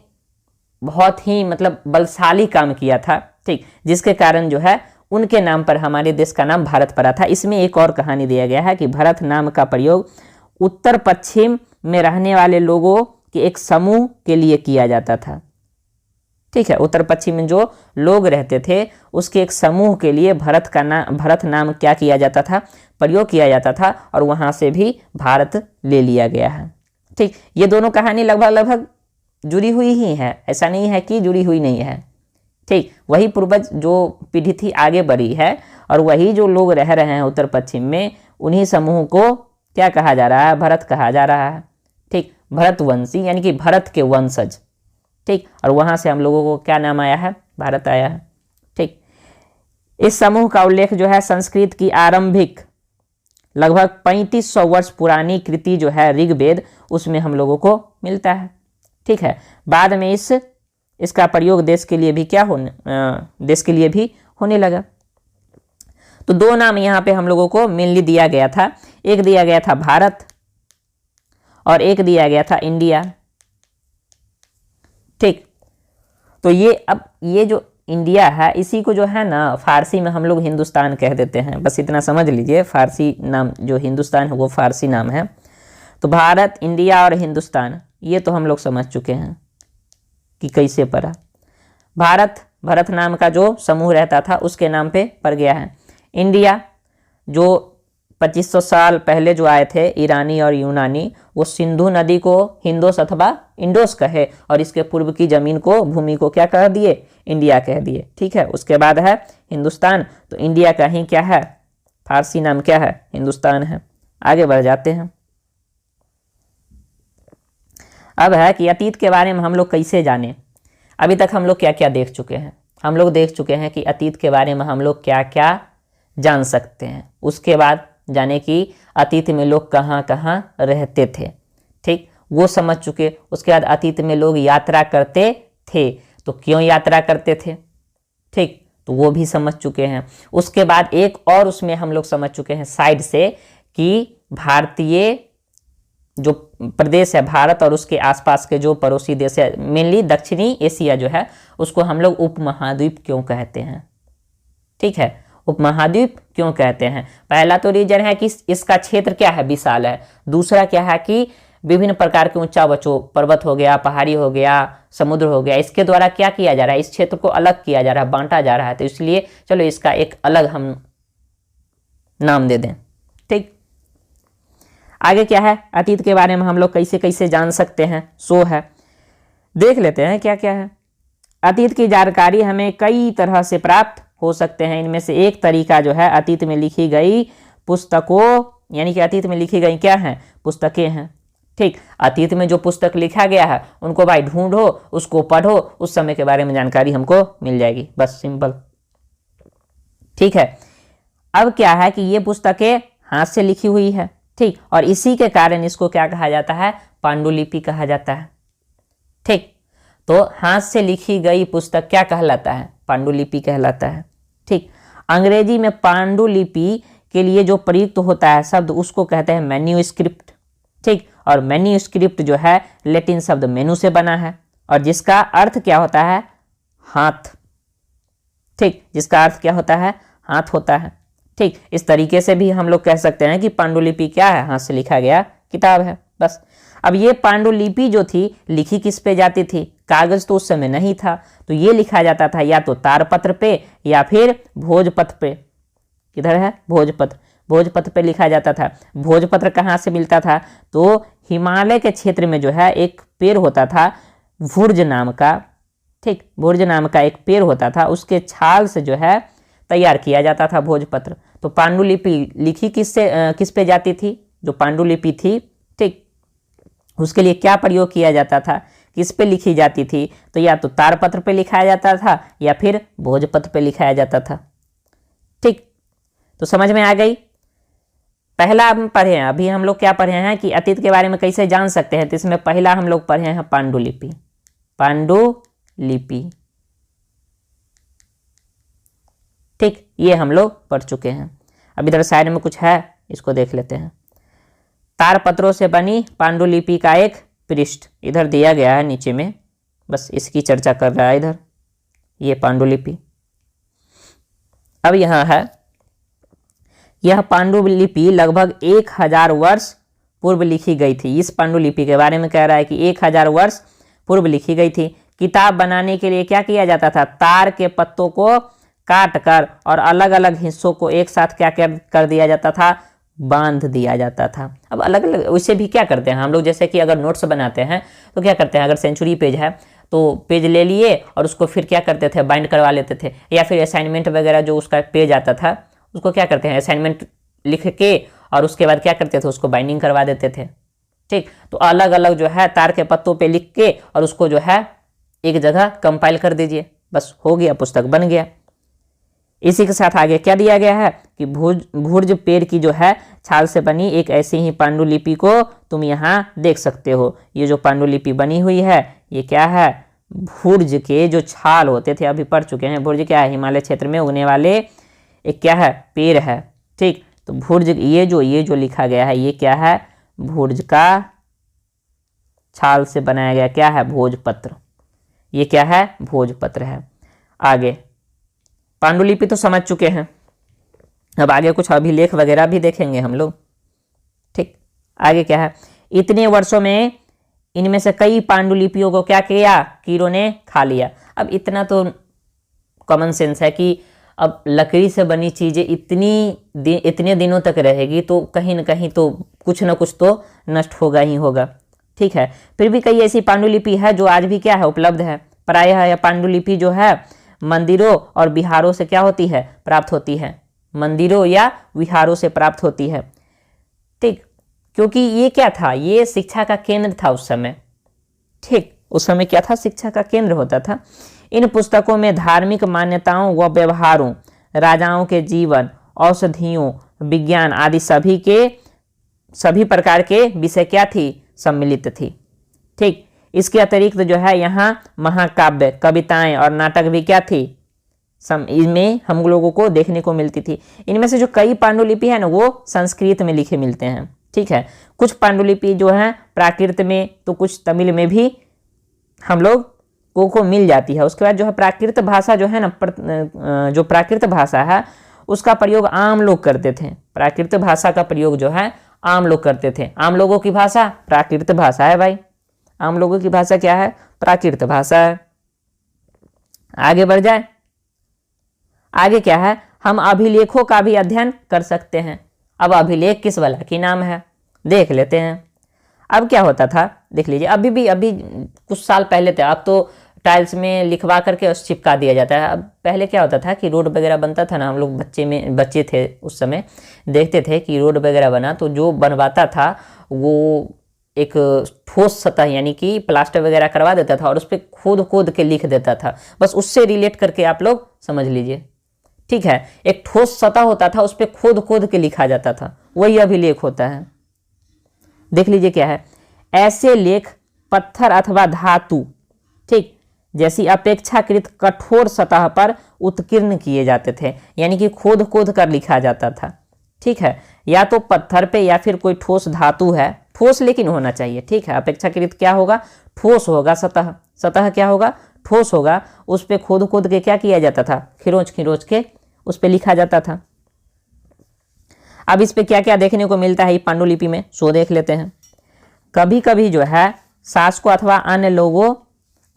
बहुत ही मतलब बलशाली काम किया था, ठीक, जिसके कारण जो है उनके नाम पर हमारे देश का नाम भारत पड़ा था। इसमें एक और कहानी दिया गया है कि भरत नाम का प्रयोग उत्तर पश्चिम में रहने वाले लोगों के एक समूह के लिए किया जाता था, ठीक है, उत्तर पश्चिम में जो लोग रहते थे उसके एक समूह के लिए भरत नाम क्या किया जाता था, प्रयोग किया जाता था और वहाँ से भी भारत ले लिया गया है। ठीक, ये दोनों कहानी लगभग जुड़ी हुई ही है, ऐसा नहीं है कि जुड़ी हुई नहीं है। ठीक, वही पूर्वज जो पीढ़ी थी आगे बढ़ी है और वही जो लोग रह रहे हैं उत्तर पश्चिम में, उन्हीं समूह को क्या कहा जा रहा है, भरत कहा जा रहा है। ठीक, भरतवंशी यानी कि भरत के वंशज, ठीक, और वहाँ से हम लोगों को क्या नाम आया है, भारत आया है। ठीक, इस समूह का उल्लेख जो है संस्कृत की आरंभिक लगभग 3500 वर्ष पुरानी कृति जो है ऋग्वेद, उसमें हम लोगों को मिलता है। ठीक है, बाद में इसका प्रयोग देश के लिए भी होने लगा। तो दो नाम यहाँ पे हम लोगों को मेनली दिया गया था, एक दिया गया था भारत और एक दिया गया था इंडिया। ठीक, तो ये जो इंडिया है इसी को जो है ना फारसी में हम लोग हिंदुस्तान कह देते हैं, बस इतना समझ लीजिए, फारसी नाम जो हिंदुस्तान है वो फारसी नाम है। तो भारत, इंडिया और हिंदुस्तान ये तो हम लोग समझ चुके हैं कि कैसे पड़ा। भरत नाम का जो समूह रहता था उसके नाम पे पड़ गया है। इंडिया जो 2500 साल पहले जो आए थे ईरानी और यूनानी, वो सिंधु नदी को हिंदोस अथवा इंडोस कहे और इसके पूर्व की जमीन को, भूमि को क्या कह दिए, इंडिया कह दिए। ठीक है, उसके बाद है हिंदुस्तान, तो इंडिया का ही क्या है, फारसी नाम क्या है, हिंदुस्तान है। आगे बढ़ जाते हैं। अब है कि अतीत के बारे में हम लोग कैसे जाने। अभी तक हम लोग क्या क्या देख चुके हैं, हम लोग देख चुके हैं कि अतीत के बारे में हम लोग क्या क्या जान सकते हैं। उसके बाद जाने कि अतीत में लोग कहाँ कहाँ रहते थे, ठीक, वो समझ चुके। उसके बाद अतीत में लोग यात्रा करते थे, तो क्यों यात्रा करते थे, ठीक, तो वो भी समझ चुके हैं। उसके बाद एक और उसमें हम लोग समझ चुके हैं साइड से कि भारतीय जो प्रदेश है भारत और उसके आसपास के जो पड़ोसी देश है, मेनली दक्षिणी एशिया जो है, उसको हम लोग उपमहाद्वीप क्यों कहते हैं। ठीक है, उपमहाद्वीप क्यों कहते हैं। पहला तो रीजन है कि इसका क्षेत्र क्या है, विशाल है। दूसरा क्या है कि विभिन्न प्रकार के ऊंचा बचो, पर्वत हो गया, पहाड़ी हो गया, समुद्र हो गया, इसके द्वारा क्या किया जा रहा है, इस क्षेत्र को अलग किया जा रहा है, बांटा जा रहा है। तो इसलिए चलो इसका एक अलग हम नाम दे दें। ठीक, आगे क्या है, अतीत के बारे में हम लोग कैसे कैसे जान सकते हैं, सो है देख लेते हैं क्या क्या है। अतीत की जानकारी हमें कई तरह से प्राप्त हो सकते हैं। इनमें से एक तरीका जो है अतीत में लिखी गई पुस्तकों, यानी कि अतीत में लिखी गई क्या है, पुस्तकें हैं। ठीक, अतीत में जो पुस्तक लिखा गया है उनको भाई ढूंढो, उसको पढ़ो, उस समय के बारे में जानकारी हमको मिल जाएगी, बस सिंपल। ठीक है, अब क्या है कि ये पुस्तकें हाथ से लिखी हुई है, ठीक, और इसी के कारण इसको क्या कहा जाता है, पांडुलिपि कहा जाता है। ठीक, तो हाथ से लिखी गई पुस्तक क्या कहलाता है, पांडुलिपि कहलाता है। ठीक, अंग्रेजी में पांडुलिपि के लिए जो प्रयुक्त होता है शब्द उसको कहते हैं मैन्यूस्क्रिप्ट। ठीक, और मैन्यूस्क्रिप्ट जो है लैटिन शब्द मेनू से बना है और जिसका अर्थ क्या होता है, हाथ। ठीक, जिसका अर्थ क्या होता है, हाथ होता है। ठीक, इस तरीके से भी हम लोग कह सकते हैं कि पांडुलिपि क्या है, हाथ से लिखा गया किताब है, बस। अब ये पांडुलिपि जो थी लिखी किस पे जाती थी, कागज तो उस समय नहीं था, तो ये लिखा जाता था या तो तारपत्र पे या फिर भोजपत्र पे। किधर है, भोजपत्र, भोजपत्र पे लिखा जाता था। भोजपत्र कहाँ से मिलता था, तो हिमालय के क्षेत्र में जो है एक पेड़ होता था भुर्ज नाम का, ठीक, भुर्ज नाम का एक पेड़ होता था, उसके छाल से जो है तैयार किया जाता था भोजपत्र। तो पांडुलिपि लिखी किस पे जाती थी? जो पांडुलिपि थी, ठीक, उसके लिए क्या प्रयोग किया जाता था, किस पे लिखी जाती थी? तो या तो तारपत्र पे लिखाया जाता था या फिर भोजपत्र पे लिखाया जाता था। ठीक, तो समझ में आ गई। पहला हम पढ़े हैं, अभी हम लोग क्या पढ़े हैं कि अतीत के बारे में कैसे जान सकते हैं, तो इसमें पहला हम लोग पढ़े हैं पांडुलिपि। पांडुलिपि, ठीक, ये हम लोग पढ़ चुके हैं। अब इधर साइड में कुछ है, इसको देख लेते हैं। तारपत्रों से बनी पांडुलिपि का एक पृष्ठ इधर दिया गया है नीचे में, बस इसकी चर्चा कर रहा है इधर, ये पांडुलिपि। अब यहां है, यह पांडुलिपि लगभग 1000 वर्ष पूर्व लिखी गई थी। इस पांडुलिपि के बारे में कह रहा है कि 1000 वर्ष पूर्व लिखी गई थी। किताब बनाने के लिए क्या किया जाता था? तार के पत्तों को काट कर और अलग अलग हिस्सों को एक साथ क्या कर दिया जाता था? बांध दिया जाता था। अब अलग अलग उसे भी क्या करते हैं हम लोग, जैसे कि अगर नोट्स बनाते हैं तो क्या करते हैं, अगर सेंचुरी पेज है तो पेज ले लिए और उसको फिर क्या करते थे? बाइंड करवा लेते थे। या फिर असाइनमेंट वगैरह जो उसका पेज आता था उसको क्या करते हैं? असाइनमेंट लिख के और उसके बाद क्या करते थे? उसको बाइंडिंग करवा देते थे। ठीक, तो अलग अलग जो है तार के पत्तों पे लिख के और उसको जो है एक जगह कंपाइल कर दीजिए, बस हो गया, पुस्तक बन गया। इसी के साथ आगे क्या दिया गया है कि भुर्ज पेड़ की जो है छाल से बनी एक ऐसी ही पांडुलिपि को तुम यहाँ देख सकते हो। ये जो पांडुलिपि बनी हुई है ये क्या है? भुर्ज के जो छाल होते थे, अभी पढ़ चुके हैं। भुर्ज क्या है? हिमालय क्षेत्र में उगने वाले एक क्या है? पेड़ है। ठीक, तो भुर्ज ये जो लिखा गया है ये क्या है? भुर्ज का छाल से बनाया गया क्या है? भोजपत्र। ये क्या है? भोजपत्र है। आगे पांडुलिपि तो समझ चुके हैं, अब आगे कुछ अभिलेख वगैरह भी देखेंगे हम लोग। ठीक, आगे क्या है? इतने वर्षों में इनमें से कई पांडुलिपियों को क्या किया? कीड़ों ने खा लिया। अब इतना तो कॉमन सेंस है कि अब लकड़ी से बनी चीजें इतने दिनों तक रहेगी तो कहीं ना कहीं तो कुछ ना कुछ तो नष्ट होगा ही होगा। ठीक है, फिर भी कई ऐसी पांडुलिपि है जो आज भी क्या है? उपलब्ध है। प्रायः यह पांडुलिपि जो है मंदिरों और विहारों से क्या होती है? प्राप्त होती है। मंदिरों या विहारों से प्राप्त होती है। ठीक, क्योंकि ये क्या था? ये शिक्षा का केंद्र था उस समय। ठीक, उस समय क्या था? शिक्षा का केंद्र होता था। इन पुस्तकों में धार्मिक मान्यताओं व व्यवहारों, राजाओं के जीवन, औषधियों, विज्ञान आदि सभी प्रकार के विषय क्या थी? सम्मिलित थी। ठीक, इसके अतिरिक्त जो है यहाँ महाकाव्य, कविताएं और नाटक भी क्या थी? इनमें हम लोगों को देखने को मिलती थी। इनमें से जो कई पांडुलिपि है ना वो संस्कृत में लिखे मिलते हैं। ठीक है, कुछ पांडुलिपि जो है प्राकृत में, तो कुछ तमिल में भी हम लोग को मिल जाती है। उसके बाद जो है प्राकृत भाषा जो है ना, जो प्राकृत भाषा है उसका प्रयोग आम लोग करते थे। प्राकृत भाषा का प्रयोग जो है आम लोग करते थे। आम लोगों की भाषा प्राकृत भाषा है भाई। आम लोगों की भाषा क्या है? प्राकृत भाषा है। आगे बढ़ जाए, आगे क्या है? हम अभिलेखों का भी अध्ययन कर सकते हैं। अब अभिलेख किस वाला की नाम है देख लेते हैं। अब क्या होता था देख लीजिए, अभी कुछ साल पहले थे, अब तो टाइल्स में लिखवा करके चिपका दिया जाता है। अब पहले क्या होता था कि रोड वगैरह बनता था ना, हम लोग बच्चे थे उस समय, देखते थे कि रोड वगैरह बना तो जो बनवाता था वो एक ठोस सतह यानी कि प्लास्टर वगैरह करवा देता था और उस पर खोद के लिख देता था। बस उससे रिलेट करके आप लोग समझ लीजिए। ठीक है, एक ठोस सतह होता था, उस पर खोद के लिखा जाता था, वही अभिलेख होता है। देख लीजिए क्या है, ऐसे लेख पत्थर अथवा धातु, ठीक, जैसी अपेक्षाकृत कठोर सतह पर उत्कीर्ण किए जाते थे, यानी कि खोद कर लिखा जाता था। ठीक है, या तो पत्थर पे या फिर कोई ठोस धातु है, ठोस लेकिन होना चाहिए। ठीक है, अपेक्षाकृत क्या होगा? ठोस होगा। सतह क्या होगा? ठोस होगा। उस पे खोद के क्या किया जाता था? खिरोच के उस पे लिखा जाता था। अब इस पे क्या क्या देखने को मिलता है पांडुलिपि में, सो देख लेते हैं। कभी कभी जो है शासकों अथवा अन्य लोगों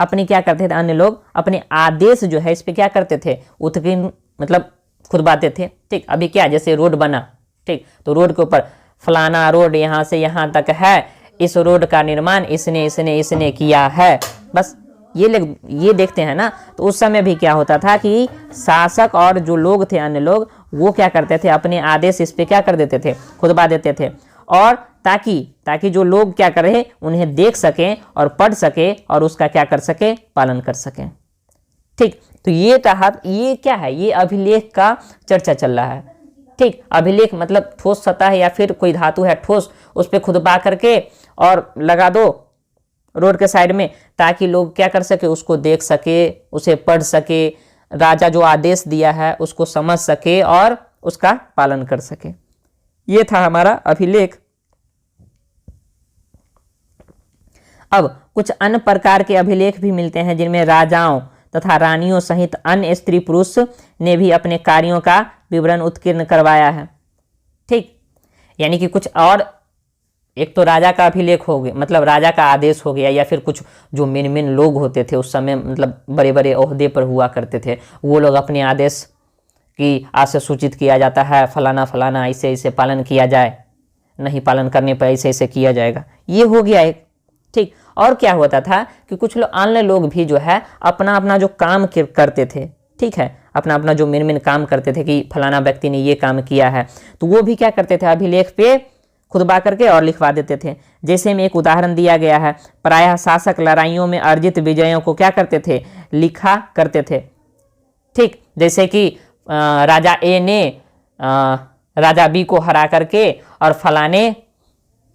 अपने क्या करते थे, अन्य लोग अपने आदेश जो है इस पे क्या करते थे? उत्कीर्ण मतलब खुदवाते थे। ठीक, अभी क्या जैसे रोड बना, ठीक, तो रोड के ऊपर फलाना रोड यहाँ से यहाँ तक है, इस रोड का निर्माण इसने किया है, बस ये देखते हैं ना, तो उस समय भी क्या होता था कि शासक और जो लोग थे, अन्य लोग, वो क्या करते थे, अपने आदेश इस पे क्या कर देते थे, खुतबा देते थे, और ताकि जो लोग क्या करें, उन्हें देख सकें और पढ़ सके और उसका क्या कर सके, पालन कर सकें। ठीक, तो ये क्या है, ये अभिलेख का चर्चा चल रहा है। ठीक, अभिलेख मतलब ठोस सतह या फिर कोई धातु है ठोस, उस पर खुदबा करके और लगा दो रोड के साइड में, ताकि लोग क्या कर सके, उसको देख सके, उसे पढ़ सके, राजा जो आदेश दिया है उसको समझ सके और उसका पालन कर सके। ये था हमारा अभिलेख। अब कुछ अन्य प्रकार के अभिलेख भी मिलते हैं जिनमें राजाओं तथा रानियों सहित अन्य स्त्री पुरुष ने भी अपने कार्यों का विवरण उत्कीर्ण करवाया है। ठीक, यानी कि कुछ और, एक तो राजा का अभिलेख हो गया, मतलब राजा का आदेश हो गया, या फिर कुछ जो मेन लोग होते थे उस समय, मतलब बड़े बड़े ओहदे पर हुआ करते थे, वो लोग अपने आदेश की आज से सूचित किया जाता है, फलाना फलाना ऐसे ऐसे पालन किया जाए, नहीं पालन करने पर ऐसे ऐसे किया जाएगा, ये हो गया एक। ठीक, और क्या होता था कि कुछ लोग अन्य लोग भी जो है अपना अपना जो काम करते थे, ठीक है, अपना अपना जो मेन काम करते थे कि फलाना व्यक्ति ने ये काम किया है, तो वो भी क्या करते थे, अभिलेख पे खुतबा करके और लिखवा देते थे। जैसे में एक उदाहरण दिया गया है, प्रायः शासक लड़ाइयों में अर्जित विजयों को क्या करते थे, लिखा करते थे। ठीक, जैसे कि राजा ए ने राजा बी को हरा करके और फलाने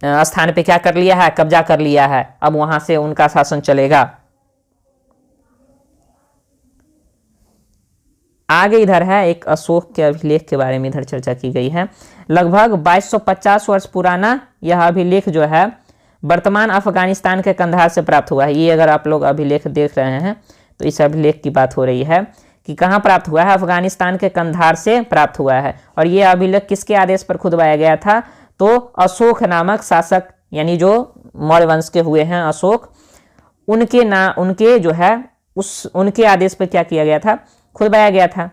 स्थान पे क्या कर लिया है, कब्जा कर लिया है, अब वहां से उनका शासन चलेगा। आगे इधर है एक अशोक के अभिलेख के बारे में इधर चर्चा की गई है। लगभग 2250 वर्ष पुराना यह अभिलेख जो है वर्तमान अफगानिस्तान के कंधार से प्राप्त हुआ है। ये अगर आप लोग अभिलेख देख रहे हैं तो इस अभिलेख की बात हो रही है कि कहाँ प्राप्त हुआ है, अफगानिस्तान के कंधार से प्राप्त हुआ है। और ये अभिलेख किसके आदेश पर खुदवाया गया था, तो अशोक नामक शासक, यानी जो मौर्य वंश के हुए हैं अशोक, उनके जो है उनके आदेश पर क्या किया गया था, खुदवाया गया था।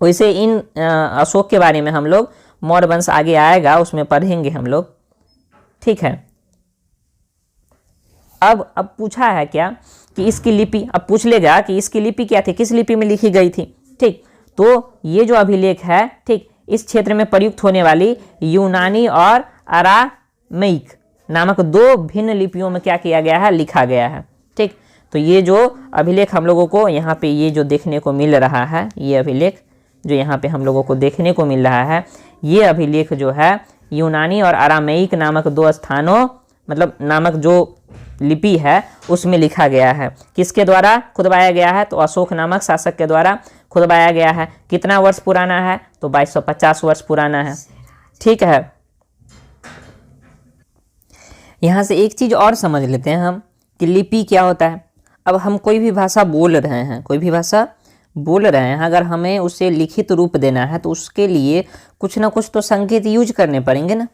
वैसे इन अशोक के बारे में हम लोग मौर्य वंश आगे आएगा उसमें पढ़ेंगे हम लोग। ठीक है, अब पूछा है क्या कि इसकी लिपि, अब पूछ लेगा कि इसकी लिपि क्या थी, किस लिपि में लिखी गई थी। ठीक, तो ये जो अभिलेख है, ठीक, इस क्षेत्र में प्रयुक्त होने वाली यूनानी और अरामैक नामक दो भिन्न लिपियों में क्या किया गया है, लिखा गया है। ठीक, तो ये जो अभिलेख हम लोगों को यहाँ पे ये जो देखने को मिल रहा है, ये अभिलेख जो यहाँ पे हम लोगों को देखने को मिल रहा है, ये अभिलेख जो है यूनानी और अरामैक नामक दो स्थानों, मतलब नामक जो लिपि है उसमें लिखा गया है। किसके द्वारा खुदवाया गया है, तो अशोक नामक शासक के द्वारा खुदवाया गया है। कितना वर्ष पुराना है, तो 2250 वर्ष पुराना है। ठीक है, यहाँ से एक चीज और समझ लेते हैं हम कि लिपि क्या होता है। अब हम कोई भी भाषा बोल रहे हैं, अगर हमें उसे लिखित रूप देना है तो उसके लिए कुछ ना कुछ तो संकेत यूज करने पड़ेंगे ना।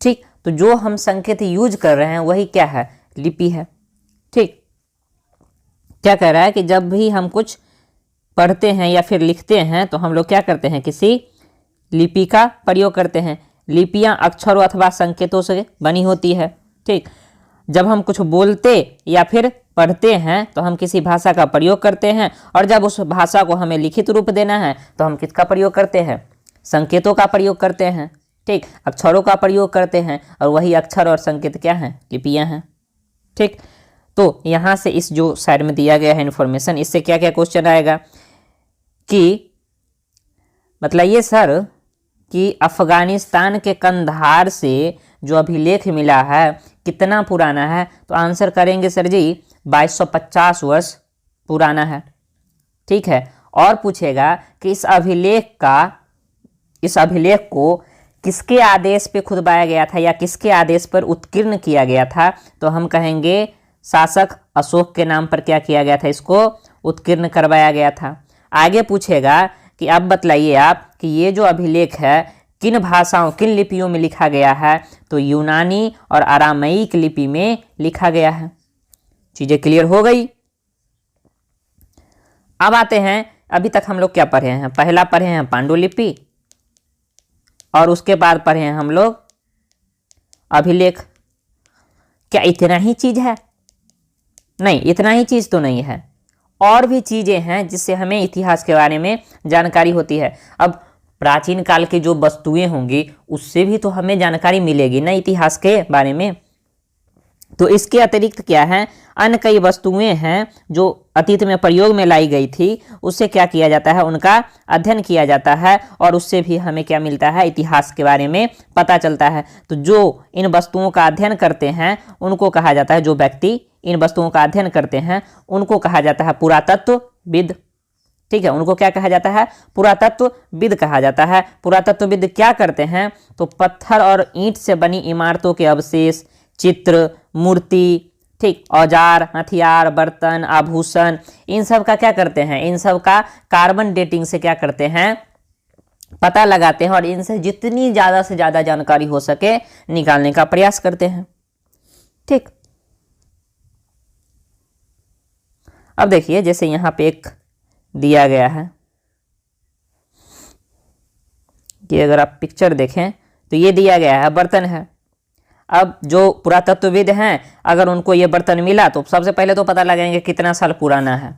ठीक, तो जो हम संकेत यूज कर रहे हैं वही क्या है, लिपि है। ठीक, क्या कह रहा है कि जब भी हम कुछ पढ़ते हैं या फिर लिखते हैं तो हम लोग क्या करते हैं, किसी लिपि का प्रयोग करते हैं। लिपियां अक्षरों अथवा संकेतों से बनी होती है। ठीक, जब हम कुछ बोलते या फिर पढ़ते हैं तो हम किसी भाषा का प्रयोग करते हैं, और जब उस भाषा को हमें लिखित रूप देना है तो हम किसका प्रयोग करते हैं, संकेतों का प्रयोग करते हैं। ठीक, अक्षरों का प्रयोग करते हैं, और वही अक्षर और संकेत क्या हैं, लिपियां हैं। ठीक, तो यहाँ से इस जो साइड में दिया गया है इन्फॉर्मेशन, इससे क्या क्या क्वेश्चन आएगा कि मतलब ये सर कि अफगानिस्तान के कंधार से जो अभिलेख मिला है कितना पुराना है, तो आंसर करेंगे सर जी 2250 वर्ष पुराना है। ठीक है, और पूछेगा कि इस अभिलेख को किसके आदेश पे खुदवाया गया था या किसके आदेश पर उत्कीर्ण किया गया था, तो हम कहेंगे शासक अशोक के नाम पर क्या किया गया था, इसको उत्कीर्ण करवाया गया था। आगे पूछेगा कि अब बतलाइए आप कि ये जो अभिलेख है किन भाषाओं, किन लिपियों में लिखा गया है, तो यूनानी और अरामैक लिपि में लिखा गया है। चीजें क्लियर हो गई। अब आते हैं, अभी तक हम लोग क्या पढ़े हैं, पहला पढ़े हैं पांडुलिपि, और उसके बाद पढ़े हैं हम लोग अभिलेख। क्या इतना ही चीज है? नहीं, इतना ही चीज़ तो नहीं है, और भी चीज़ें हैं जिससे हमें इतिहास के बारे में जानकारी होती है। अब प्राचीन काल की जो वस्तुएं होंगी उससे भी तो हमें जानकारी मिलेगी ना इतिहास के बारे में। तो इसके अतिरिक्त क्या है, अन्य कई वस्तुएं हैं जो अतीत में प्रयोग में लाई गई थी, उससे क्या किया जाता है, उनका अध्ययन किया जाता है, और उससे भी हमें क्या मिलता है, इतिहास के बारे में पता चलता है। तो जो इन वस्तुओं का अध्ययन करते हैं उनको कहा जाता है, जो व्यक्ति इन वस्तुओं का अध्ययन करते हैं उनको कहा जाता है पुरातत्वविद। ठीक है, उनको क्या कहा जाता है, पुरातत्वविद कहा जाता है। पुरातत्वविद क्या करते हैं, तो पत्थर और ईंट से बनी इमारतों के अवशेष, चित्र, मूर्ति, ठीक, औजार, हथियार, बर्तन, आभूषण, इन सब का क्या करते हैं, इन सब का कार्बन डेटिंग से क्या करते हैं, पता लगाते हैं, और इनसे जितनी ज़्यादा से ज़्यादा जानकारी हो सके निकालने का प्रयास करते हैं। ठीक, अब देखिए जैसे यहाँ पे एक दिया गया है कि अगर आप पिक्चर देखें तो ये दिया गया है बर्तन है। अब जो पुरातत्वविद हैं अगर उनको ये बर्तन मिला तो सबसे पहले तो पता लगाएंगे कितना साल पुराना है।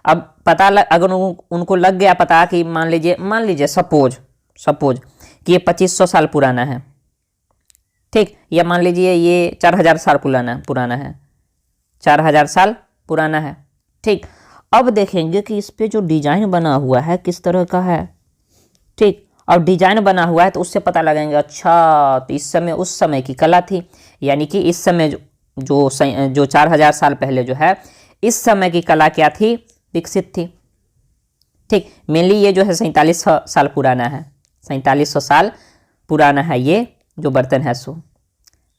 अब अगर उनको लग गया पता कि मान लीजिए सपोज कि ये 2500 साल पुराना है, ठीक, या मान लीजिए ये 4000 साल पुराना है, 4000 साल पुराना है। ठीक, अब देखेंगे कि इस पे जो डिजाइन बना हुआ है किस तरह का है। ठीक, और डिजाइन बना हुआ है तो उससे पता लगाएंगे, अच्छा तो इस समय उस समय की कला थी, यानी कि इस समय जो 4000 साल पहले जो है इस समय की कला क्या थी, विकसित थी। ठीक, मेनली ये जो है 4700 साल पुराना है, 4700 साल पुराना है ये जो बर्तन है सो।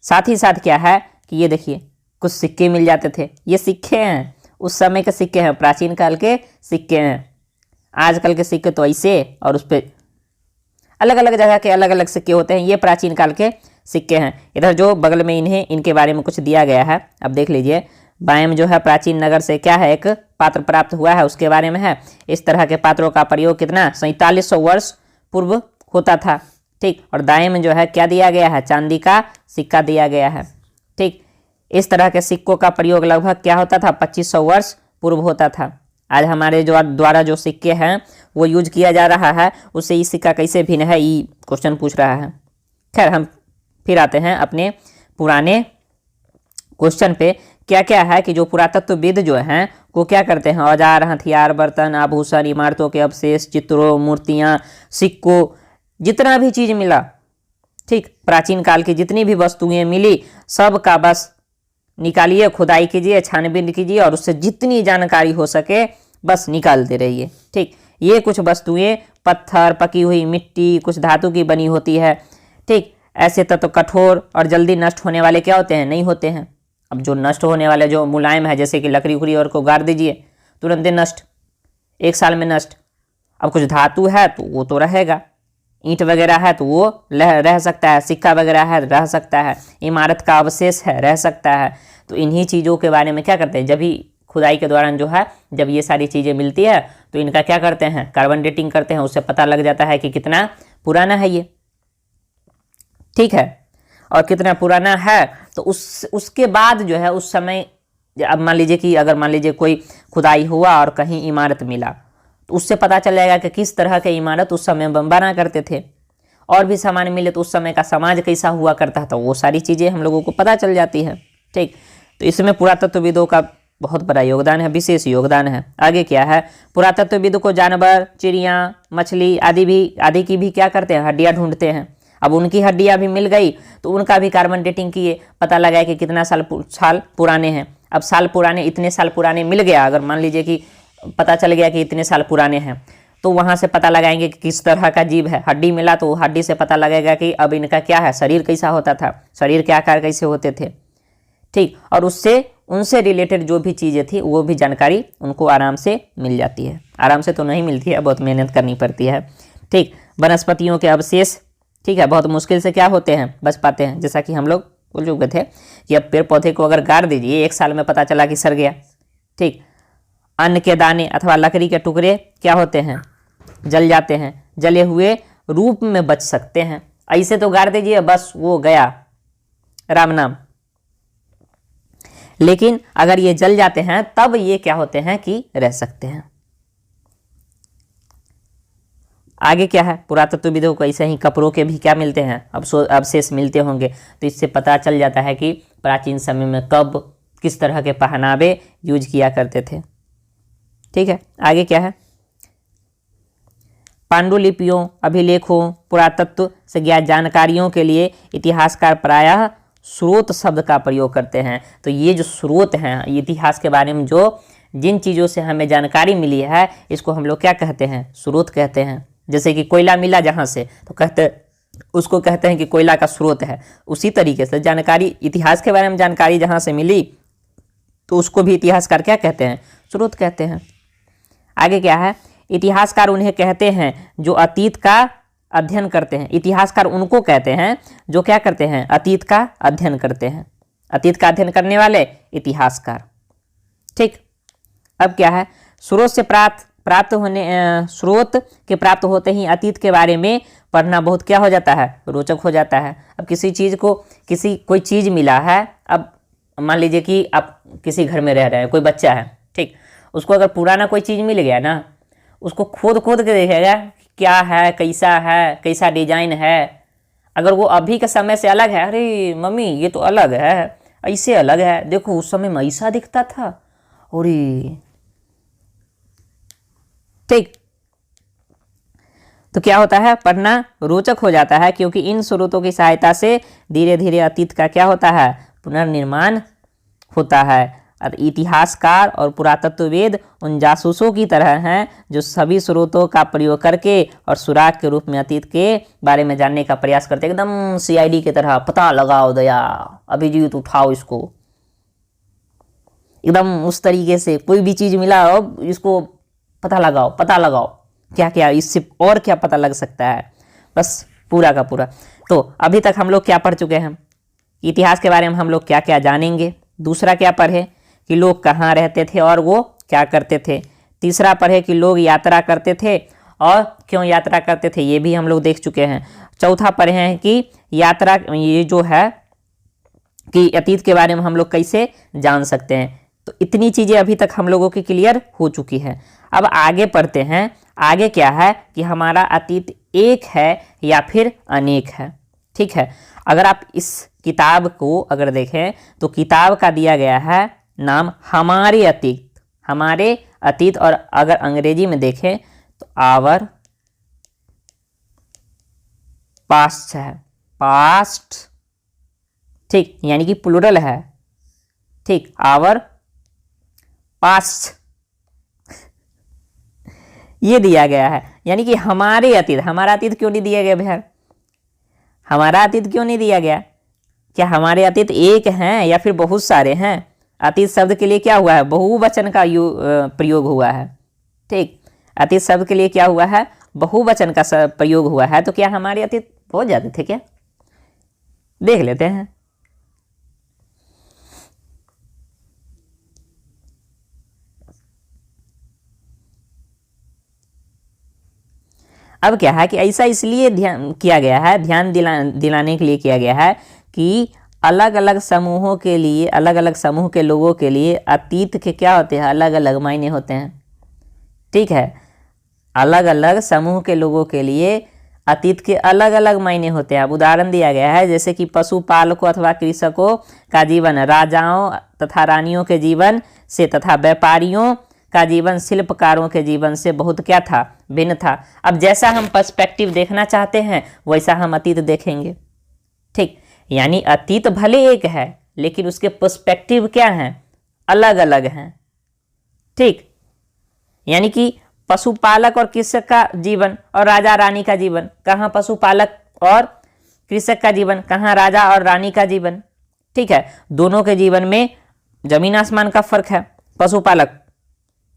साथ ही साथ क्या है कि ये देखिए कुछ सिक्के मिल जाते थे, ये सिक्के हैं, उस समय के सिक्के हैं, प्राचीन काल के सिक्के हैं। आजकल के सिक्के तो ऐसे, और उस पर अलग अलग जगह के अलग अलग सिक्के होते हैं, ये प्राचीन काल के सिक्के हैं। इधर जो बगल में इनके बारे में कुछ दिया गया है, अब देख लीजिए। बाएं में जो है प्राचीन नगर से क्या है, एक पात्र प्राप्त हुआ है, उसके बारे में है। इस तरह के पात्रों का प्रयोग कितना 4700 वर्ष पूर्व होता था। ठीक, और दाएं में जो है क्या दिया गया है, चांदी का सिक्का दिया गया है। ठीक, इस तरह के सिक्कों का प्रयोग लगभग क्या होता था, 2500 वर्ष पूर्व होता था। आज हमारे द्वारा जो सिक्के हैं वो यूज किया जा रहा है, उससे ये सिक्का कैसे भिन्न है, ये क्वेश्चन पूछ रहा है। खैर हम फिर आते हैं अपने पुराने क्वेश्चन पे। क्या क्या है कि जो पुरातत्वविद जो हैं वो क्या करते हैं, औजार, हथियार, बर्तन, आभूषण, इमारतों के अवशेष, चित्रों, मूर्तियाँ, सिक्कों, जितना भी चीज़ मिला, ठीक, प्राचीन काल की जितनी भी वस्तुएं मिली सब का बस निकालिए, खुदाई कीजिए, छानबीन कीजिए, और उससे जितनी जानकारी हो सके बस निकालते रहिए। ठीक, ये कुछ वस्तुएं पत्थर, पकी हुई मिट्टी, कुछ धातु की बनी होती है। ठीक, ऐसे तत्व कठोर और जल्दी नष्ट होने वाले क्या होते हैं, नहीं होते हैं। अब जो नष्ट होने वाले जो मुलायम है, जैसे कि लकड़ी उकड़ी और को गाड़ दीजिए तुरंत नष्ट, 1 साल में नष्ट। अब कुछ धातु है तो वो तो रहेगा, ईंट वगैरह है तो वो रह सकता है, सिक्का वगैरह है रह सकता है, इमारत का अवशेष है रह सकता है। तो इन्हीं चीज़ों के बारे में क्या करते हैं, जब भी खुदाई के दौरान जो है जब ये सारी चीज़ें मिलती है तो इनका क्या करते हैं, कार्बन डेटिंग करते हैं, उससे पता लग जाता है कि कितना पुराना है ये। ठीक है, और कितना पुराना है तो उसके बाद जो है उस समय, अब मान लीजिए कि अगर मान लीजिए कोई खुदाई हुआ और कहीं इमारत मिला तो उससे पता चल जाएगा कि किस तरह के इमारत उस समय बना करते थे, और भी सामान मिले तो उस समय का समाज कैसा हुआ करता था, वो सारी चीज़ें हम लोगों को पता चल जाती है। ठीक, तो इसमें पुरातत्वविदों का बहुत बड़ा योगदान है, विशेष योगदान है। आगे क्या है, पुरातत्वविद को जानवर, चिड़िया, मछली आदि की भी क्या करते हैं, हड्डियाँ ढूंढते हैं। अब उनकी हड्डियाँ भी मिल गई तो उनका भी कार्बन डेटिंग किए, पता लगा कि कितना साल पुराने हैं। अब इतने साल पुराने मिल गया, अगर मान लीजिए कि पता चल गया कि इतने साल पुराने हैं तो वहाँ से पता लगाएंगे कि किस तरह का जीव है। हड्डी मिला तो हड्डी से पता लगेगा कि अब इनका क्या है, शरीर कैसा होता था, शरीर के आकार कैसे होते थे। ठीक, और उनसे रिलेटेड जो भी चीज़ें थी वो भी जानकारी उनको आराम से मिल जाती है। आराम से तो नहीं मिलती है, बहुत मेहनत करनी पड़ती है। ठीक, वनस्पतियों के अवशेष, ठीक है, बहुत मुश्किल से क्या होते हैं, बच पाते हैं। जैसा कि हम लोग बोल चुके थे कि अब पेड़ पौधे को अगर गाड़ दीजिए 1 साल में पता चला कि सड़ गया। ठीक, अन्न के दाने अथवा लकड़ी के टुकड़े क्या होते हैं, जल जाते हैं, जले हुए रूप में बच सकते हैं। ऐसे तो गाड़ दीजिए बस वो गया, राम नाम। लेकिन अगर ये जल जाते हैं तब ये क्या होते हैं कि रह सकते हैं। आगे क्या है, पुरातत्वविदों को ऐसे ही कपड़ों के भी क्या मिलते हैं, अवशेष मिलते होंगे, तो इससे पता चल जाता है कि प्राचीन समय में कब किस तरह के पहनावे यूज किया करते थे। ठीक है, आगे क्या है, पांडुलिपियों, अभिलेखों, पुरातत्व से ज्ञात जानकारियों के लिए इतिहासकार प्रायः स्रोत शब्द का प्रयोग करते हैं। तो ये जो स्रोत हैं इतिहास के बारे में, जो जिन चीज़ों से हमें जानकारी मिली है, इसको हम लोग क्या कहते हैं, स्रोत कहते हैं। जैसे कि कोयला मिला जहाँ से, तो उसको कहते हैं कि कोयला का स्रोत है। उसी तरीके से जानकारी, इतिहास के बारे में जानकारी जहाँ से मिली, तो उसको भी इतिहासकार क्या कहते हैं, स्रोत कहते हैं। आगे क्या है, इतिहासकार उन्हें कहते हैं जो अतीत का अध्ययन करते हैं। इतिहासकार उनको कहते हैं जो क्या करते हैं, अतीत का अध्ययन करते हैं। अतीत का अध्ययन करने वाले इतिहासकार। ठीक, अब क्या है, स्रोत से स्रोत के प्राप्त होते ही अतीत के बारे में पढ़ना बहुत क्या हो जाता है, रोचक हो जाता है। अब किसी चीज़ को, कोई चीज़ मिला है, अब मान लीजिए कि आप किसी घर में रह रहे हैं, कोई बच्चा है, ठीक, उसको अगर पुराना कोई चीज़ मिल गया ना, उसको खोद खोद के देखेगा क्या है, कैसा डिजाइन है। अगर वो अभी के समय से अलग है, अरे मम्मी ये तो अलग है, ऐसे अलग है, देखो उस समय में ऐसा दिखता था, और ठीक, तो क्या होता है, पढ़ना रोचक हो जाता है, क्योंकि इन स्रोतों की सहायता से धीरे धीरे अतीत का क्या होता है, पुनर्निर्माण होता है। अब इतिहासकार और पुरातत्ववेद उन जासूसों की तरह हैं जो सभी स्रोतों का प्रयोग करके और सुराग के रूप में अतीत के बारे में जानने का प्रयास करते हैं। एकदम सीआईडी की तरह, पता लगाओ दया, अभिजीत उठाओ इसको, एकदम उस तरीके से कोई भी चीज़ मिला हो, इसको पता लगाओ क्या क्या, इससे और क्या पता लग सकता है, बस पूरा का पूरा। तो अभी तक हम लोग क्या पढ़ चुके हैं, इतिहास के बारे में हम लोग क्या क्या जानेंगे। दूसरा क्या पढ़े कि लोग कहाँ रहते थे और वो क्या करते थे। तीसरा पढ़े कि लोग यात्रा करते थे और क्यों यात्रा करते थे, ये भी हम लोग देख चुके हैं। चौथा पढ़े हैं कि यात्रा, ये जो है कि अतीत के बारे में हम लोग कैसे जान सकते हैं। तो इतनी चीज़ें अभी तक हम लोगों की क्लियर हो चुकी है। अब आगे पढ़ते हैं, आगे क्या है कि हमारा अतीत एक है या फिर अनेक है। ठीक है, अगर आप इस किताब को अगर देखें तो किताब का दिया गया है नाम हमारे अतीत, और अगर अंग्रेजी में देखें तो आवर पास्ट है, पास्ट, ठीक, यानी कि प्लूरल है, ठीक, आवर पास्ट ये दिया गया है, यानी कि हमारे अतीत। हमारा अतीत क्यों नहीं दिया गया भैया, हमारा अतीत क्यों नहीं दिया गया, क्या हमारे अतीत एक हैं या फिर बहुत सारे हैं। अतीत शब्द के लिए क्या हुआ है, बहुवचन का प्रयोग हुआ है। ठीक, अतीत शब्द के लिए क्या हुआ है, बहुवचन का प्रयोग हुआ है। तो क्या हमारे अतीत बहुत ज़्यादा थे क्या, देख लेते हैं। अब क्या है कि ऐसा इसलिए ध्यान किया गया है, ध्यान दिलाने के लिए किया गया है कि अलग अलग समूहों के लिए, अलग अलग समूह के लोगों के लिए अतीत के क्या होते हैं, अलग अलग मायने होते हैं। ठीक है, अलग अलग समूह के लोगों के लिए अतीत के अलग अलग मायने होते हैं। अब उदाहरण दिया गया है, जैसे कि पशुपालकों अथवा कृषकों का जीवन राजाओं तथा रानियों के जीवन से तथा व्यापारियों का जीवन शिल्पकारों के जीवन से बहुत क्या था, भिन्न था। अब जैसा हम पर्सपेक्टिव देखना चाहते हैं वैसा हम अतीत देखेंगे। ठीक, यानी अतीत भले एक है लेकिन उसके पर्सपेक्टिव क्या हैं, अलग अलग हैं। ठीक, यानी कि पशुपालक और कृषक का जीवन और राजा रानी का जीवन, कहाँ पशुपालक और कृषक का जीवन, कहाँ राजा और रानी का जीवन। ठीक है, दोनों के जीवन में जमीन आसमान का फर्क है। पशुपालक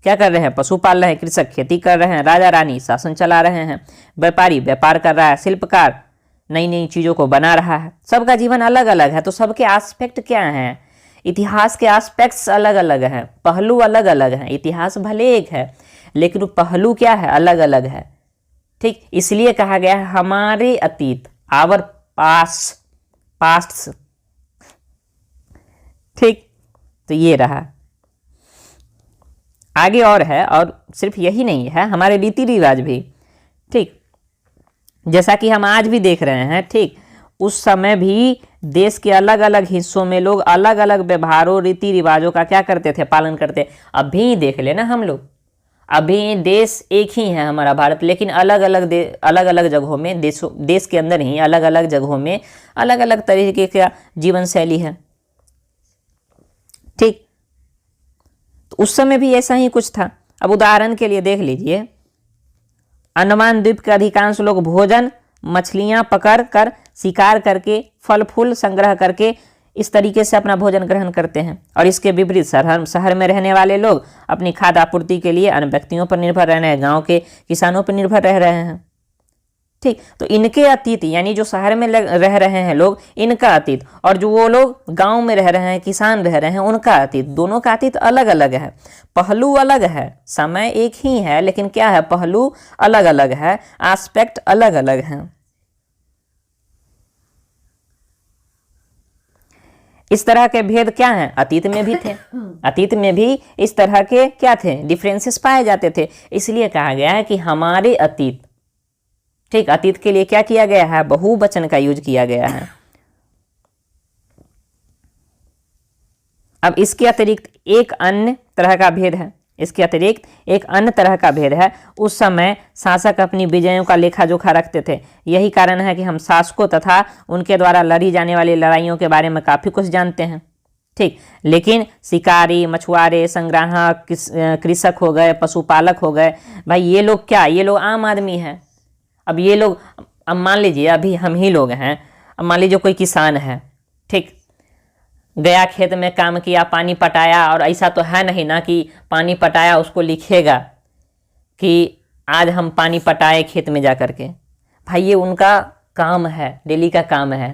क्या कर रहे हैं, पशु पाल रहे हैं, कृषक खेती कर रहे हैं, राजा रानी शासन चला रहे हैं, व्यापारी व्यापार कर रहा है, शिल्पकार नई नई चीज़ों को बना रहा है। सबका जीवन अलग अलग है, तो सबके एस्पेक्ट क्या हैं, इतिहास के एस्पेक्ट्स अलग अलग हैं, पहलू अलग अलग हैं। इतिहास भले एक है लेकिन पहलू क्या है, अलग अलग है। ठीक, इसलिए कहा गया है हमारे अतीत, आवर पास्ट। ठीक, तो ये रहा। आगे और है, और सिर्फ यही नहीं है, हमारे रीति रिवाज भी, ठीक, जैसा कि हम आज भी देख रहे हैं, ठीक, उस समय भी देश के अलग अलग हिस्सों में लोग अलग अलग व्यवहारों रीति रिवाजों का क्या करते थे, पालन करते। अभी देख लेना हम लोग, अभी देश एक ही है हमारा भारत, लेकिन अलग अलग जगहों में, देश के अंदर ही अलग अलग जगहों में अलग अलग तरीके का जीवन शैली है, ठीक। तो उस समय भी ऐसा ही कुछ था। अब उदाहरण के लिए देख लीजिए, अंडमान द्वीप के अधिकांश लोग भोजन मछलियां पकड़ कर, शिकार करके, फल फूल संग्रह करके इस तरीके से अपना भोजन ग्रहण करते हैं। और इसके विपरीत शहर में रहने वाले लोग अपनी खाद्य आपूर्ति के लिए अन्य व्यक्तियों पर निर्भर रह रहे हैं, गांव के किसानों पर निर्भर रह रहे हैं, ठीक। तो इनके अतीत, यानी जो शहर में रह रहे हैं लोग, इनका अतीत, और जो वो लोग गांव में रह रहे हैं, किसान रह रहे हैं, उनका अतीत, दोनों का अतीत अलग अलग है, पहलू अलग है, समय एक ही है, लेकिन क्या है, पहलू अलग अलग है, एस्पेक्ट अलग अलग है। इस तरह के भेद क्या हैं, अतीत में भी थे, अतीत में भी इस तरह के क्या थे, डिफरेंसेस पाए जाते थे। इसलिए कहा गया है कि हमारे अतीत, ठीक, अतीत के लिए क्या किया गया है, बहुवचन का यूज किया गया है। अब इसके अतिरिक्त एक अन्य तरह का भेद है, इसके अतिरिक्त एक अन्य तरह का भेद है। उस समय शासक अपनी विजयों का लेखा जोखा रखते थे। यही कारण है कि हम शासकों तथा उनके द्वारा लड़ी जाने वाली लड़ाइयों के बारे में काफ़ी कुछ जानते हैं, ठीक। लेकिन शिकारी, मछुआरे, संग्राहक, कृषक हो गए, पशुपालक हो गए, भाई ये लोग क्या, ये लोग आम आदमी हैं। अब ये लोग, अब मान लीजिए अभी हम ही लोग हैं, अब मान लीजिए कोई किसान है, ठीक, गया खेत में काम किया, पानी पटाया, और ऐसा तो है नहीं ना कि पानी पटाया उसको लिखेगा कि आज हम पानी पटाए खेत में जा कर के। भाई ये उनका काम है, डेली का काम है।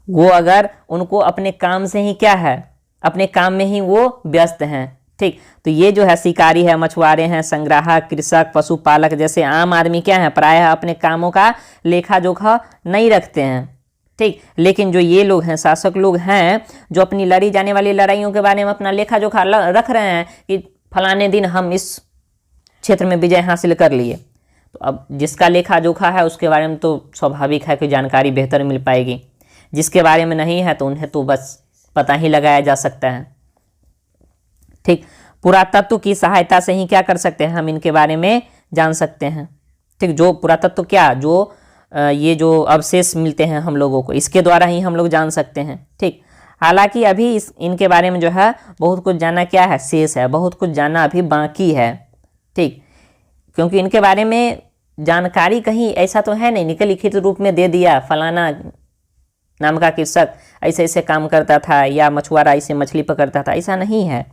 वो अगर उनको अपने काम से ही क्या है, अपने काम में ही वो व्यस्त हैं, ठीक। तो ये जो है शिकारी है, मछुआरे हैं, संग्राहक, कृषक, पशुपालक जैसे आम आदमी क्या है, प्रायः अपने कामों का लेखा जोखा नहीं रखते हैं, ठीक। लेकिन जो ये लोग हैं, शासक लोग हैं, जो अपनी लड़ी जाने वाली लड़ाइयों के बारे में अपना लेखा जोखा रख रहे हैं कि फलाने दिन हम इस क्षेत्र में विजय हासिल कर लिए। तो अब जिसका लेखा जोखा है उसके बारे में तो स्वाभाविक है कि जानकारी बेहतर मिल पाएगी, जिसके बारे में नहीं है तो उन्हें तो बस पता ही लगाया जा सकता है, ठीक। पुरातत्व की सहायता से ही क्या कर सकते हैं, हम इनके बारे में जान सकते हैं, ठीक। जो पुरातत्व क्या, जो ये जो अवशेष मिलते हैं हम लोगों को, इसके द्वारा ही हम लोग जान सकते हैं, ठीक। हालांकि अभी इनके बारे में जो है बहुत कुछ जानना क्या है, शेष है, बहुत कुछ जानना अभी बाकी है, ठीक। क्योंकि इनके बारे में जानकारी कहीं ऐसा तो है नहीं, निकल लिखित रूप में दे दिया, फलाना नाम का कृषक ऐसे ऐसे काम करता था, या मछुआरा ऐसे मछली पकड़ता था, ऐसा नहीं है।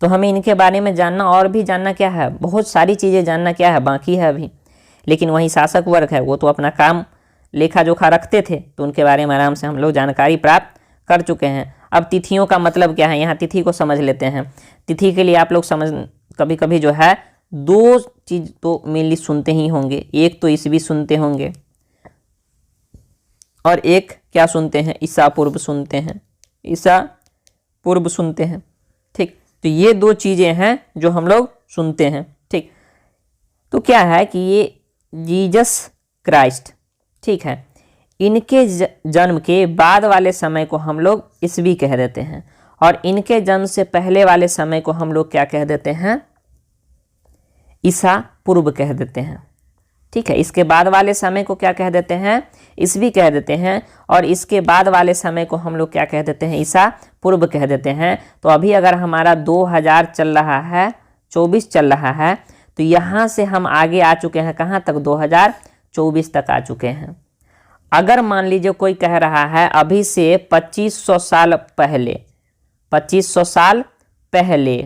तो हमें इनके बारे में जानना, और भी जानना क्या है, बहुत सारी चीज़ें जानना क्या है, बाकी है अभी। लेकिन वही शासक वर्ग है, वो तो अपना काम लेखा जोखा रखते थे, तो उनके बारे में आराम से हम लोग जानकारी प्राप्त कर चुके हैं। अब तिथियों का मतलब क्या है, यहाँ तिथि को समझ लेते हैं। तिथि के लिए आप लोग कभी कभी जो है दो चीज़ तो मेनली सुनते ही होंगे, एक तो ईस्वी सुनते होंगे, और एक क्या सुनते हैं, ईसा पूर्व सुनते हैं, ईसा पूर्व सुनते हैं, ठीक। तो ये दो चीज़ें हैं जो हम लोग सुनते हैं, ठीक। तो क्या है कि ये जीसस क्राइस्ट, ठीक है, इनके जन्म के बाद वाले समय को हम लोग ईस्वी कह देते हैं, और इनके जन्म से पहले वाले समय को हम लोग क्या कह देते हैं, ईसा पूर्व कह देते हैं, ठीक है। इसके बाद वाले समय को क्या कह देते हैं, ईस्वी कह देते हैं, और इसके बाद वाले समय को हम लोग क्या कह देते हैं, ईसा पूर्व कह देते हैं। तो अभी अगर हमारा 2000 चल रहा है, 24 चल रहा है, तो यहाँ से हम आगे आ चुके हैं कहाँ तक, 2024 तक आ चुके हैं। अगर मान लीजिए कोई कह रहा है अभी से 2500 साल पहले, 2500 साल पहले,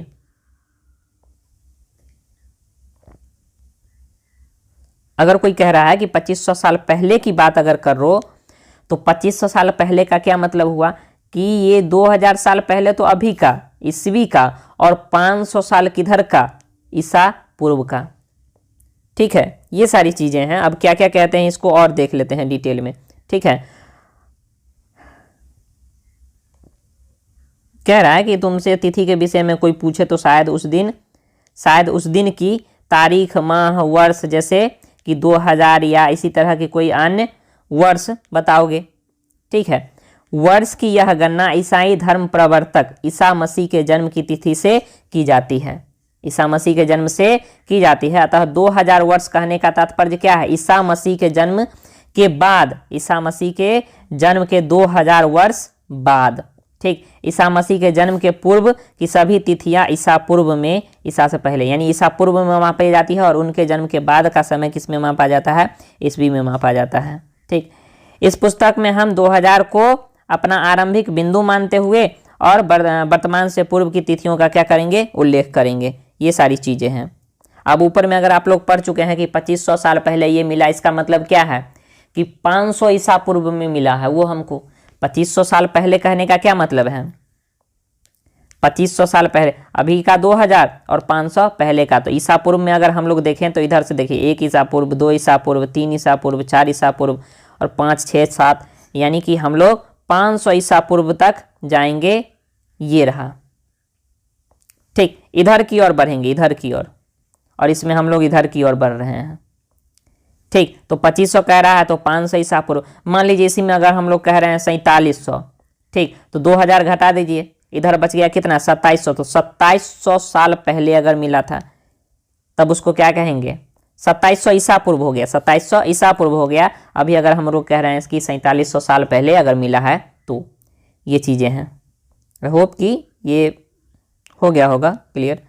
अगर कोई कह रहा है कि 2500 साल पहले की बात अगर कर रो, तो 2500 साल पहले का क्या मतलब हुआ कि ये 2000 साल पहले तो अभी का, ईस्वी का, और 500 साल किधर का, ईसा पूर्व का, ठीक है। ये सारी चीज़ें हैं। अब क्या क्या कहते हैं इसको और देख लेते हैं डिटेल में, ठीक है। कह रहा है कि तुमसे तिथि के विषय में कोई पूछे तो शायद उस दिन की तारीख, माह, वर्ष, जैसे कि 2000 या इसी तरह की कोई अन्य वर्ष बताओगे। ठीक है, वर्ष की यह गणना ईसाई धर्म प्रवर्तक ईसा मसीह के जन्म की तिथि से की जाती है। ईसा मसीह के जन्म से की जाती है। अतः 2000 वर्ष कहने का तात्पर्य क्या है? ईसा मसीह के जन्म के बाद, ईसा मसीह के जन्म के 2000 वर्ष बाद। ठीक, ईसा मसीह के जन्म के पूर्व की सभी तिथियां ईसा पूर्व में, ईसा से पहले यानी ईसा पूर्व में मापी जाती है, और उनके जन्म के बाद का समय किस में मापा जाता है? ईस्वी में मापा जाता है। ठीक, इस पुस्तक में हम 2000 को अपना आरंभिक बिंदु मानते हुए और वर्तमान से पूर्व की तिथियों का क्या करेंगे? उल्लेख करेंगे। ये सारी चीजें हैं। अब ऊपर में अगर आप लोग पढ़ चुके हैं कि 2500 साल पहले ये मिला, इसका मतलब क्या है कि 500 ईसा पूर्व में मिला है वो हमको। 2500 साल पहले कहने का क्या मतलब है? 2500 साल पहले, अभी का 2000 और 500 पहले का। तो ईसा पूर्व में अगर हम लोग देखें तो इधर से देखिए 1 ईसा पूर्व, 2 ईसा पूर्व, 3 ईसा पूर्व, 4 ईसा पूर्व और 5, 6, 7, यानी कि हम लोग 500 ईसा पूर्व तक जाएंगे। ये रहा। ठीक, इधर की ओर बढ़ेंगे, इधर की ओर, और इसमें हम लोग इधर की ओर बढ़ रहे हैं। ठीक, तो 2500 कह रहा है तो 500 ईसा पूर्व। मान लीजिए इसी में अगर हम लोग कह रहे हैं 4700, ठीक, तो 2000 घटा दीजिए, इधर बच गया कितना? 2700। तो 2700 साल पहले अगर मिला था तब उसको क्या कहेंगे? 2700 ईसा पूर्व हो गया, 2700 ईसा पूर्व हो गया। अभी अगर हम लोग कह रहे हैं कि 4700 साल पहले अगर मिला है तो ये चीज़ें हैं। आई होप कि ये हो गया होगा क्लियर।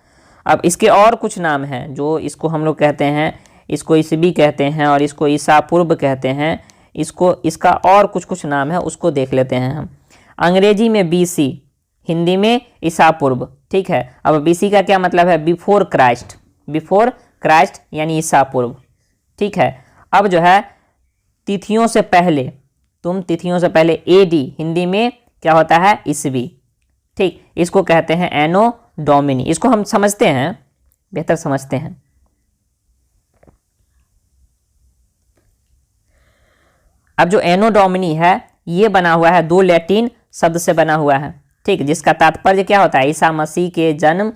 अब इसके और कुछ नाम हैं जो इसको हम लोग कहते हैं, इसको ईसवी कहते हैं और इसको ईसा पूर्व कहते हैं। इसका और कुछ नाम है, उसको देख लेते हैं हम। अंग्रेजी में BC, हिंदी में ईसा पूर्व। ठीक है, अब BC का क्या मतलब है? बिफोर क्राइस्ट, बिफोर क्राइस्ट यानी ईसा पूर्व। ठीक है, अब जो है तिथियों से पहले, तिथियों से पहले AD, हिंदी में क्या होता है? ईसवी। ठीक, इसको कहते हैं एनो डोमिनी। इसको हम समझते हैं, बेहतर समझते हैं। अब जो एनो डोमिनी है ये बना हुआ है 2 लैटिन शब्द से बना हुआ है। ठीक, जिसका तात्पर्य क्या होता है? ईसा मसीह के जन्म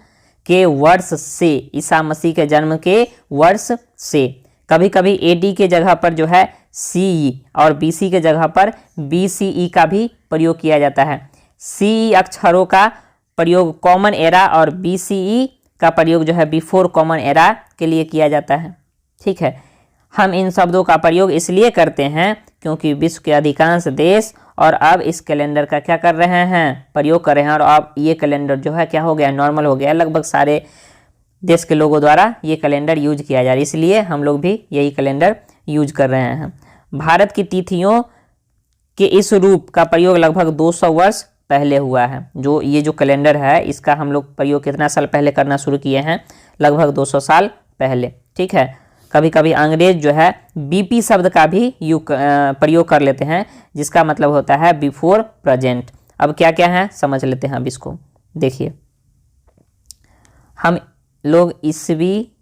के वर्ष से, ईसा मसीह के जन्म के वर्ष से। कभी कभी AD के जगह पर जो है CE और BC के जगह पर BCE का भी प्रयोग किया जाता है। CE अक्षरों का प्रयोग कॉमन एरा और BCE का प्रयोग जो है बिफोर कॉमन एरा के लिए किया जाता है। ठीक है, हम इन शब्दों का प्रयोग इसलिए करते हैं क्योंकि विश्व के अधिकांश देश और अब इस कैलेंडर का क्या कर रहे हैं? प्रयोग कर रहे हैं। और अब ये कैलेंडर जो है क्या हो गया? नॉर्मल हो गया। लगभग सारे देश के लोगों द्वारा ये कैलेंडर यूज किया जा रहा है, इसलिए हम लोग भी यही कैलेंडर यूज कर रहे हैं। भारत की तिथियों के इस रूप का प्रयोग लगभग 200 वर्ष पहले हुआ है। ये जो कैलेंडर है इसका हम लोग प्रयोग कितना साल पहले करना शुरू किए हैं? लगभग 200 साल पहले। ठीक है, कभी कभी अंग्रेज जो है BP शब्द का भी प्रयोग कर लेते हैं, जिसका मतलब होता है बिफोर प्रेजेंट। अब क्या क्या है समझ लेते हैं। अब इसको देखिए, हम लोग ईसवी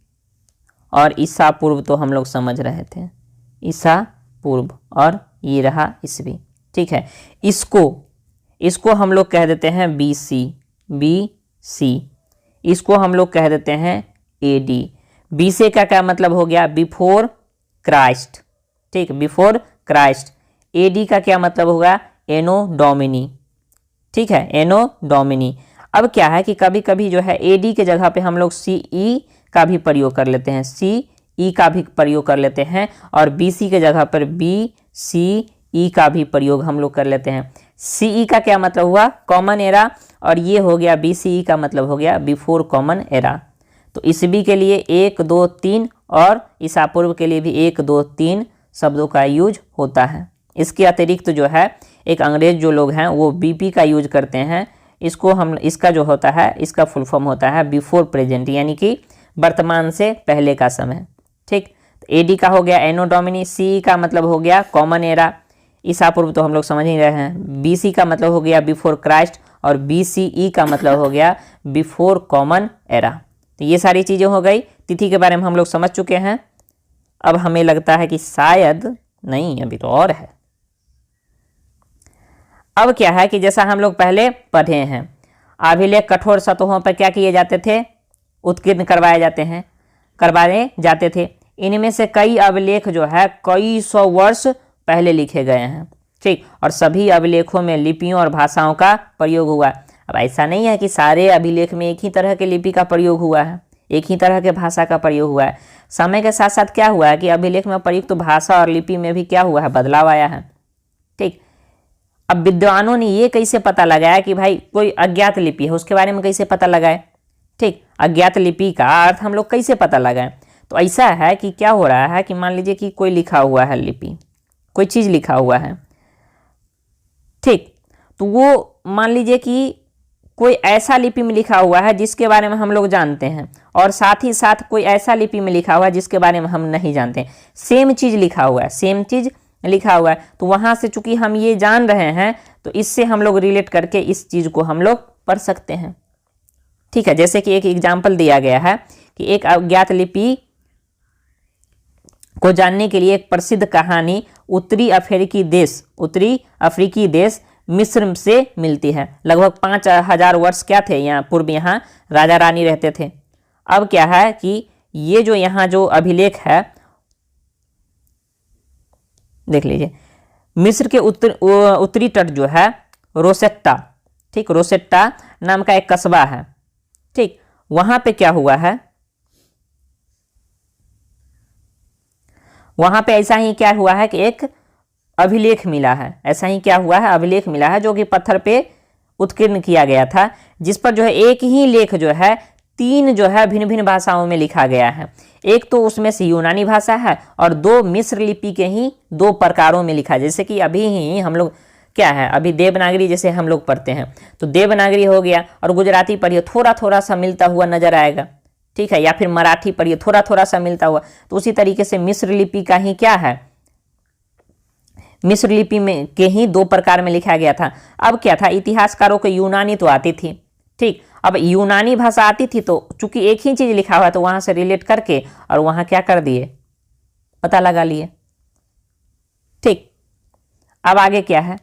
और ईसा पूर्व तो हम लोग समझ रहे थे, ईसा पूर्व, और ये रहा ईसवी। ठीक है, इसको हम लोग कह देते हैं BC। इसको हम लोग कह देते हैं AD। BC का क्या मतलब हो गया? Before Christ. ठीक, बिफोर क्राइस्ट। AD का क्या मतलब होगा? एनो डोमिनी। ठीक है, एनो डोमिनी। अब क्या है कि कभी कभी जो है AD के जगह पे हम लोग CE का भी प्रयोग कर लेते हैं, CE का भी प्रयोग कर लेते हैं, और BC के जगह पर BCE का भी प्रयोग हम लोग कर लेते हैं। CE का क्या मतलब हुआ? कॉमन एरा, और ये हो गया BCE का मतलब हो गया बिफोर कॉमन एरा। तो ईसवी के लिए 1, 2, 3 और ईसा पूर्व के लिए भी 1, 2, 3 शब्दों का यूज होता है। इसके अतिरिक्त जो है एक अंग्रेज जो लोग हैं वो BP का यूज करते हैं। इसका जो होता है, इसका फुल फॉर्म होता है बिफोर प्रेजेंट, यानी कि वर्तमान से पहले का समय। ठीक, तो AD का हो गया एनो डोमिनी, CE का मतलब हो गया कॉमन एरा, ईसा पूर्व तो हम लोग समझ ही रहे हैं, BC का मतलब हो गया बिफोर क्राइस्ट, और BCE का मतलब हो गया बिफोर कॉमन एरा। तो ये सारी चीज़ें हो गई। तिथि के बारे में हम लोग समझ चुके हैं। अब हमें लगता है कि शायद नहीं, अभी तो और है। अब क्या है कि जैसा हम लोग पहले पढ़े हैं, अभिलेख कठोर सतहों पर क्या किए जाते थे, उत्कीर्ण करवाए जाते थे। इनमें से कई अभिलेख जो है कई सौ वर्ष पहले लिखे गए हैं, ठीक, और सभी अभिलेखों में लिपियों और भाषाओं का प्रयोग हुआ है। अब ऐसा नहीं है कि सारे अभिलेख में एक ही तरह के लिपि का प्रयोग हुआ है, एक ही तरह के भाषा का प्रयोग हुआ है। समय के साथ साथ क्या हुआ है कि अभिलेख में प्रयुक्त भाषा और लिपि में भी क्या हुआ है, बदलाव आया है, ठीक। अब विद्वानों ने ये कैसे पता लगाया कि भाई कोई अज्ञात लिपि है, उसके बारे में कैसे पता लगाए, ठीक। अज्ञात लिपि का अर्थ हम लोग कैसे पता लगाएं? तो ऐसा है कि क्या हो रहा है कि मान लीजिए कि कोई लिखा हुआ है लिपि, कोई चीज़ लिखा हुआ है, ठीक, तो वो मान लीजिए कि कोई ऐसा लिपि में लिखा हुआ है जिसके बारे में हम लोग जानते हैं, और साथ ही साथ कोई ऐसा लिपि में लिखा हुआ है जिसके बारे में हम नहीं जानते। सेम चीज़ लिखा हुआ है, सेम चीज़ लिखा हुआ है, तो वहाँ से चूंकि हम ये जान रहे हैं तो इससे हम लोग रिलेट करके इस चीज़ को हम लोग पढ़ सकते हैं, ठीक है। जैसे कि एक एग्जाम्पल दिया गया है कि एक अज्ञात को जानने के लिए एक प्रसिद्ध कहानी उत्तरी अफ्रीकी देश मिस्र से मिलती है। लगभग 5000 वर्ष क्या थे यहाँ पूर्व, यहाँ राजा रानी रहते थे। अब क्या है कि ये जो यहाँ जो अभिलेख है, देख लीजिए, मिस्र के उत्तरी तट जो है रोसेट्टा, ठीक, रोसेट्टा नाम का एक कस्बा है, ठीक। वहां पे क्या हुआ है, वहां पे ऐसा ही क्या हुआ है कि एक अभिलेख मिला है, ऐसा ही क्या हुआ है, अभिलेख मिला है जो कि पत्थर पे उत्कीर्ण किया गया था, जिस पर जो है एक ही लेख जो है 3 जो है भिन्न भिन्न भाषाओं में लिखा गया है। एक तो उसमें से यूनानी भाषा है और 2 मिस्र लिपि के ही 2 प्रकारों में लिखा है। जैसे कि अभी ही हम लोग क्या है, अभी देवनागरी जैसे हम लोग पढ़ते हैं तो देवनागरी हो गया, और गुजराती पढ़िए थोड़ा थोड़ा सा मिलता हुआ नजर आएगा, ठीक है, या फिर मराठी पढ़िए थोड़ा थोड़ा सा मिलता हुआ। तो उसी तरीके से मिस्र लिपि का ही क्या है, मिस्र लिपि में के ही 2 प्रकार में लिखा गया था। अब क्या था, इतिहासकारों को यूनानी तो आती थी, ठीक, अब यूनानी भाषा आती थी तो चूंकि एक ही चीज लिखा हुआ है तो वहां से रिलेट करके और वहां क्या कर दिए, पता लगा लिए, ठीक। अब आगे क्या है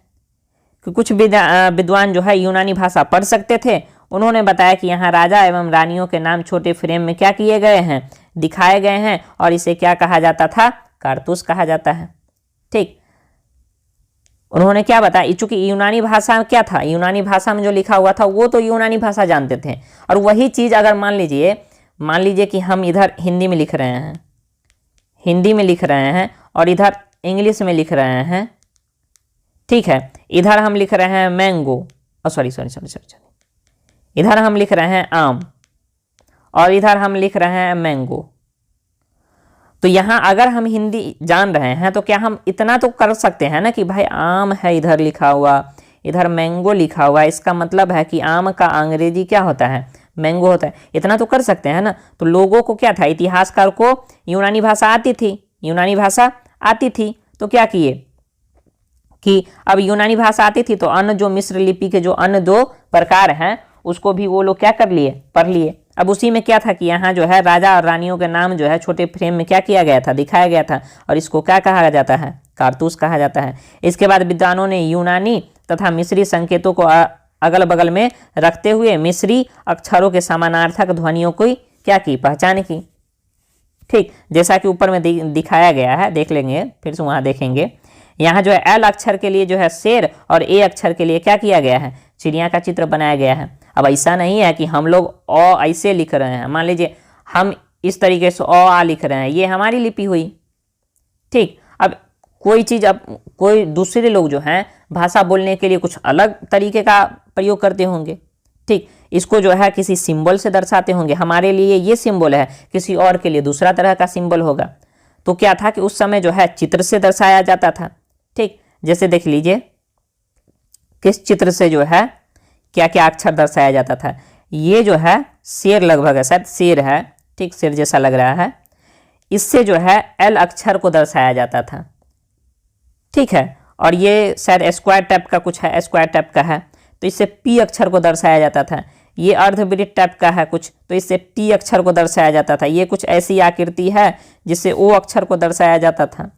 कि कुछ विद्वान जो है यूनानी भाषा पढ़ सकते थे। उन्होंने बताया कि यहाँ राजा एवं रानियों के नाम छोटे फ्रेम में क्या किए गए हैं, दिखाए गए हैं, और इसे क्या कहा जाता था, कारतूस कहा जाता है, ठीक। उन्होंने क्या बताया, चूंकि यूनानी भाषा क्या था, यूनानी भाषा में जो लिखा हुआ था वो तो यूनानी भाषा जानते थे, और वही चीज़ अगर मान लीजिए कि हम इधर हिंदी में लिख रहे हैं और इधर इंग्लिश में लिख रहे हैं, ठीक है, इधर हम लिख रहे हैं मैंगो, सॉरी, इधर हम लिख रहे हैं आम और इधर हम लिख रहे हैं मैंगो। तो यहाँ अगर हम हिंदी जान रहे हैं तो क्या हम इतना तो कर सकते हैं ना कि भाई आम है इधर लिखा हुआ, इधर मैंगो लिखा हुआ, इसका मतलब है कि आम का अंग्रेजी क्या होता है, मैंगो होता है, इतना तो कर सकते हैं ना। तो लोगों को क्या था, इतिहासकार को यूनानी भाषा आती थी, तो क्या किए कि अब यूनानी भाषा आती थी तो अन्य जो मिस्र लिपि के जो अन्य 2 प्रकार हैं उसको भी वो लोग क्या कर लिए, पढ़ लिए। अब उसी में क्या था कि यहाँ जो है राजा और रानियों के नाम जो है छोटे फ्रेम में क्या किया गया था, दिखाया गया था, और इसको क्या कहा जाता है, कारतूस कहा जाता है। इसके बाद विद्वानों ने यूनानी तथा मिस्री संकेतों को अगल बगल में रखते हुए मिस्री अक्षरों के समानार्थक ध्वनियों को क्या की, पहचान की, ठीक, जैसा कि ऊपर में दिखाया गया है, देख लेंगे फिर से वहाँ देखेंगे। यहाँ जो है एल अक्षर के लिए जो है शेर और ए अक्षर के लिए क्या किया गया है, चिड़िया का चित्र बनाया गया है। अब ऐसा नहीं है कि हम लोग ऐसे लिख रहे हैं, मान लीजिए हम इस तरीके से आ लिख रहे हैं, ये हमारी लिपि हुई, ठीक। अब कोई चीज़, अब कोई दूसरे लोग जो हैं भाषा बोलने के लिए कुछ अलग तरीके का प्रयोग करते होंगे, ठीक, इसको जो है किसी सिंबल से दर्शाते होंगे, हमारे लिए ये सिंबल है, किसी और के लिए दूसरा तरह का सिंबल होगा। तो क्या था कि उस समय जो है चित्र से दर्शाया जाता था, ठीक। जैसे देख लीजिए किस चित्र से जो है क्या क्या अक्षर दर्शाया जाता था। ये जो है शेर लगभग है, शायद शेर है, ठीक, शेर जैसा लग रहा है, इससे जो है एल अक्षर को दर्शाया जाता था, ठीक है। और ये शायद स्क्वायर टाइप का कुछ है, स्क्वायर टाइप का है, तो इससे पी अक्षर को दर्शाया जाता था। ये अर्धवृत्त टाइप का है कुछ, तो इससे टी अक्षर को दर्शाया जाता था। ये कुछ ऐसी आकृति है जिससे ओ अक्षर को दर्शाया जाता था,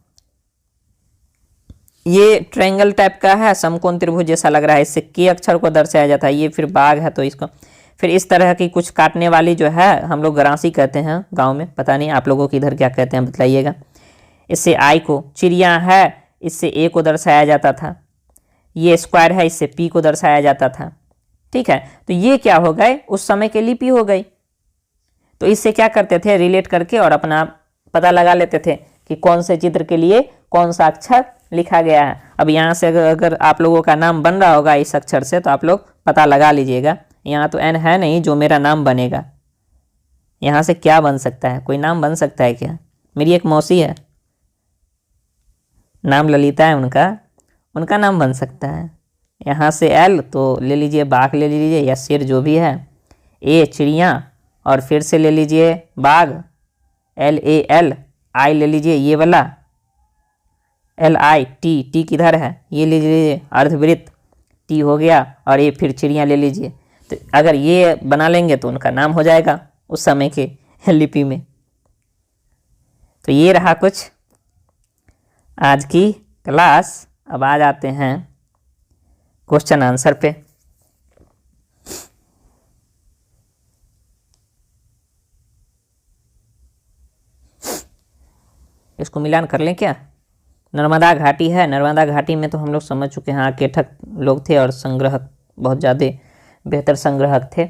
ये ट्रायंगल टाइप का है, समकोण त्रिभुज जैसा लग रहा है, इससे के अक्षर को दर्शाया जाता है। ये फिर बाघ है तो इसको फिर इस तरह की कुछ काटने वाली जो है हम लोग गरासी कहते हैं गांव में, पता नहीं आप लोगों के इधर क्या कहते हैं बताइएगा। इससे आई को, चिड़िया है इससे ए को दर्शाया जाता था, ये स्क्वायर है इससे पी को दर्शाया जाता था। ठीक है, तो ये क्या हो गए, उस समय के लिपि हो गई। तो इससे क्या करते थे, रिलेट करके और अपना पता लगा लेते थे कि कौन से चित्र के लिए कौन सा अक्षर लिखा गया है। अब यहाँ से अगर आप लोगों का नाम बन रहा होगा इस अक्षर से तो आप लोग पता लगा लीजिएगा। यहाँ तो एन है नहीं जो मेरा नाम बनेगा, यहाँ से क्या बन सकता है, कोई नाम बन सकता है क्या? मेरी एक मौसी है, नाम ललिता है उनका नाम बन सकता है। यहाँ से एल तो ले लीजिए बाघ ले लीजिए या शेर जो भी है, ए चिड़िया और फिर से ले लीजिए बाघ LAL, आई ले लीजिए ये वाला LI, टी किधर है ये ले लीजिए अर्धवृत्त टी हो गया, और ये फिर चिड़िया ले लीजिए। तो अगर ये बना लेंगे तो उनका नाम हो जाएगा उस समय के लिपि में। तो ये रहा कुछ आज की क्लास। अब आ जाते हैं क्वेश्चन आंसर पे। इसको मिलान कर लें क्या? नर्मदा घाटी है, नर्मदा घाटी में तो हम लोग समझ चुके हैं, आकेठक लोग थे और संग्रहक बहुत ज़्यादा बेहतर संग्रहक थे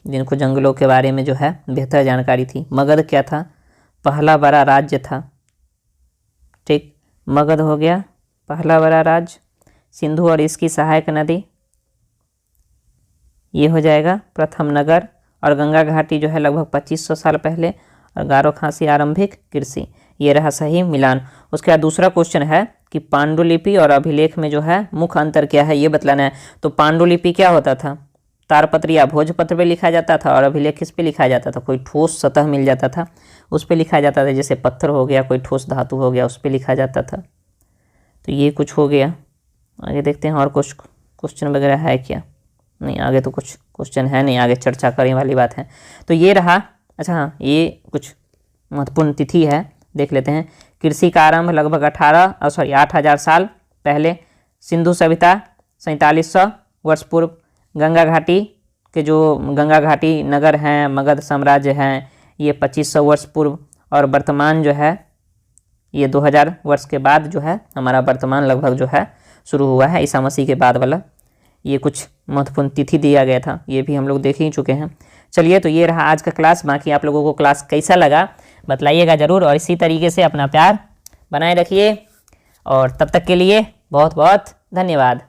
जिनको जंगलों के बारे में जो है बेहतर जानकारी थी। मगध क्या था, पहला बड़ा राज्य था। ठीक, मगध हो गया पहला बड़ा राज्य। सिंधु और इसकी सहायक नदी ये हो जाएगा प्रथम नगर, और गंगा घाटी जो है लगभग 2500 साल पहले, और गारो खासी आरंभिक कृषि। ये रहा सही मिलान। उसके बाद दूसरा क्वेश्चन है कि पांडुलिपि और अभिलेख में जो है मुख्य अंतर क्या है ये बतलाना है। तो पांडुलिपि क्या होता था, तारपत्र या भोजपत्र पे लिखा जाता था, और अभिलेख किस पे लिखा जाता था, कोई ठोस सतह मिल जाता था उस पे लिखा जाता था, जैसे पत्थर हो गया, कोई ठोस धातु हो गया उस पे लिखा जाता था। तो ये कुछ हो गया। आगे देखते हैं और कुछ क्वेश्चन वगैरह है क्या? नहीं, आगे तो कुछ क्वेश्चन है नहीं, आगे चर्चा करने वाली बात है। तो ये रहा। अच्छा हाँ, ये कुछ महत्वपूर्ण तिथि है, देख लेते हैं। कृषि का आरंभ लगभग 8,000 साल पहले, सिंधु सभ्यता 4700 वर्ष पूर्व, गंगा घाटी के जो गंगा घाटी नगर हैं, मगध साम्राज्य हैं, ये 2500 वर्ष पूर्व, और वर्तमान जो है ये 2000 वर्ष के बाद जो है हमारा वर्तमान लगभग जो है शुरू हुआ है, ईसा मसीह के बाद वाला। ये कुछ महत्वपूर्ण तिथि दिया गया था, ये भी हम लोग देख ही चुके हैं। चलिए, तो ये रहा आज का क्लास। बाकी आप लोगों को क्लास कैसा लगा बतलाइएगा ज़रूर, और इसी तरीके से अपना प्यार बनाए रखिए, और तब तक के लिए बहुत बहुत धन्यवाद।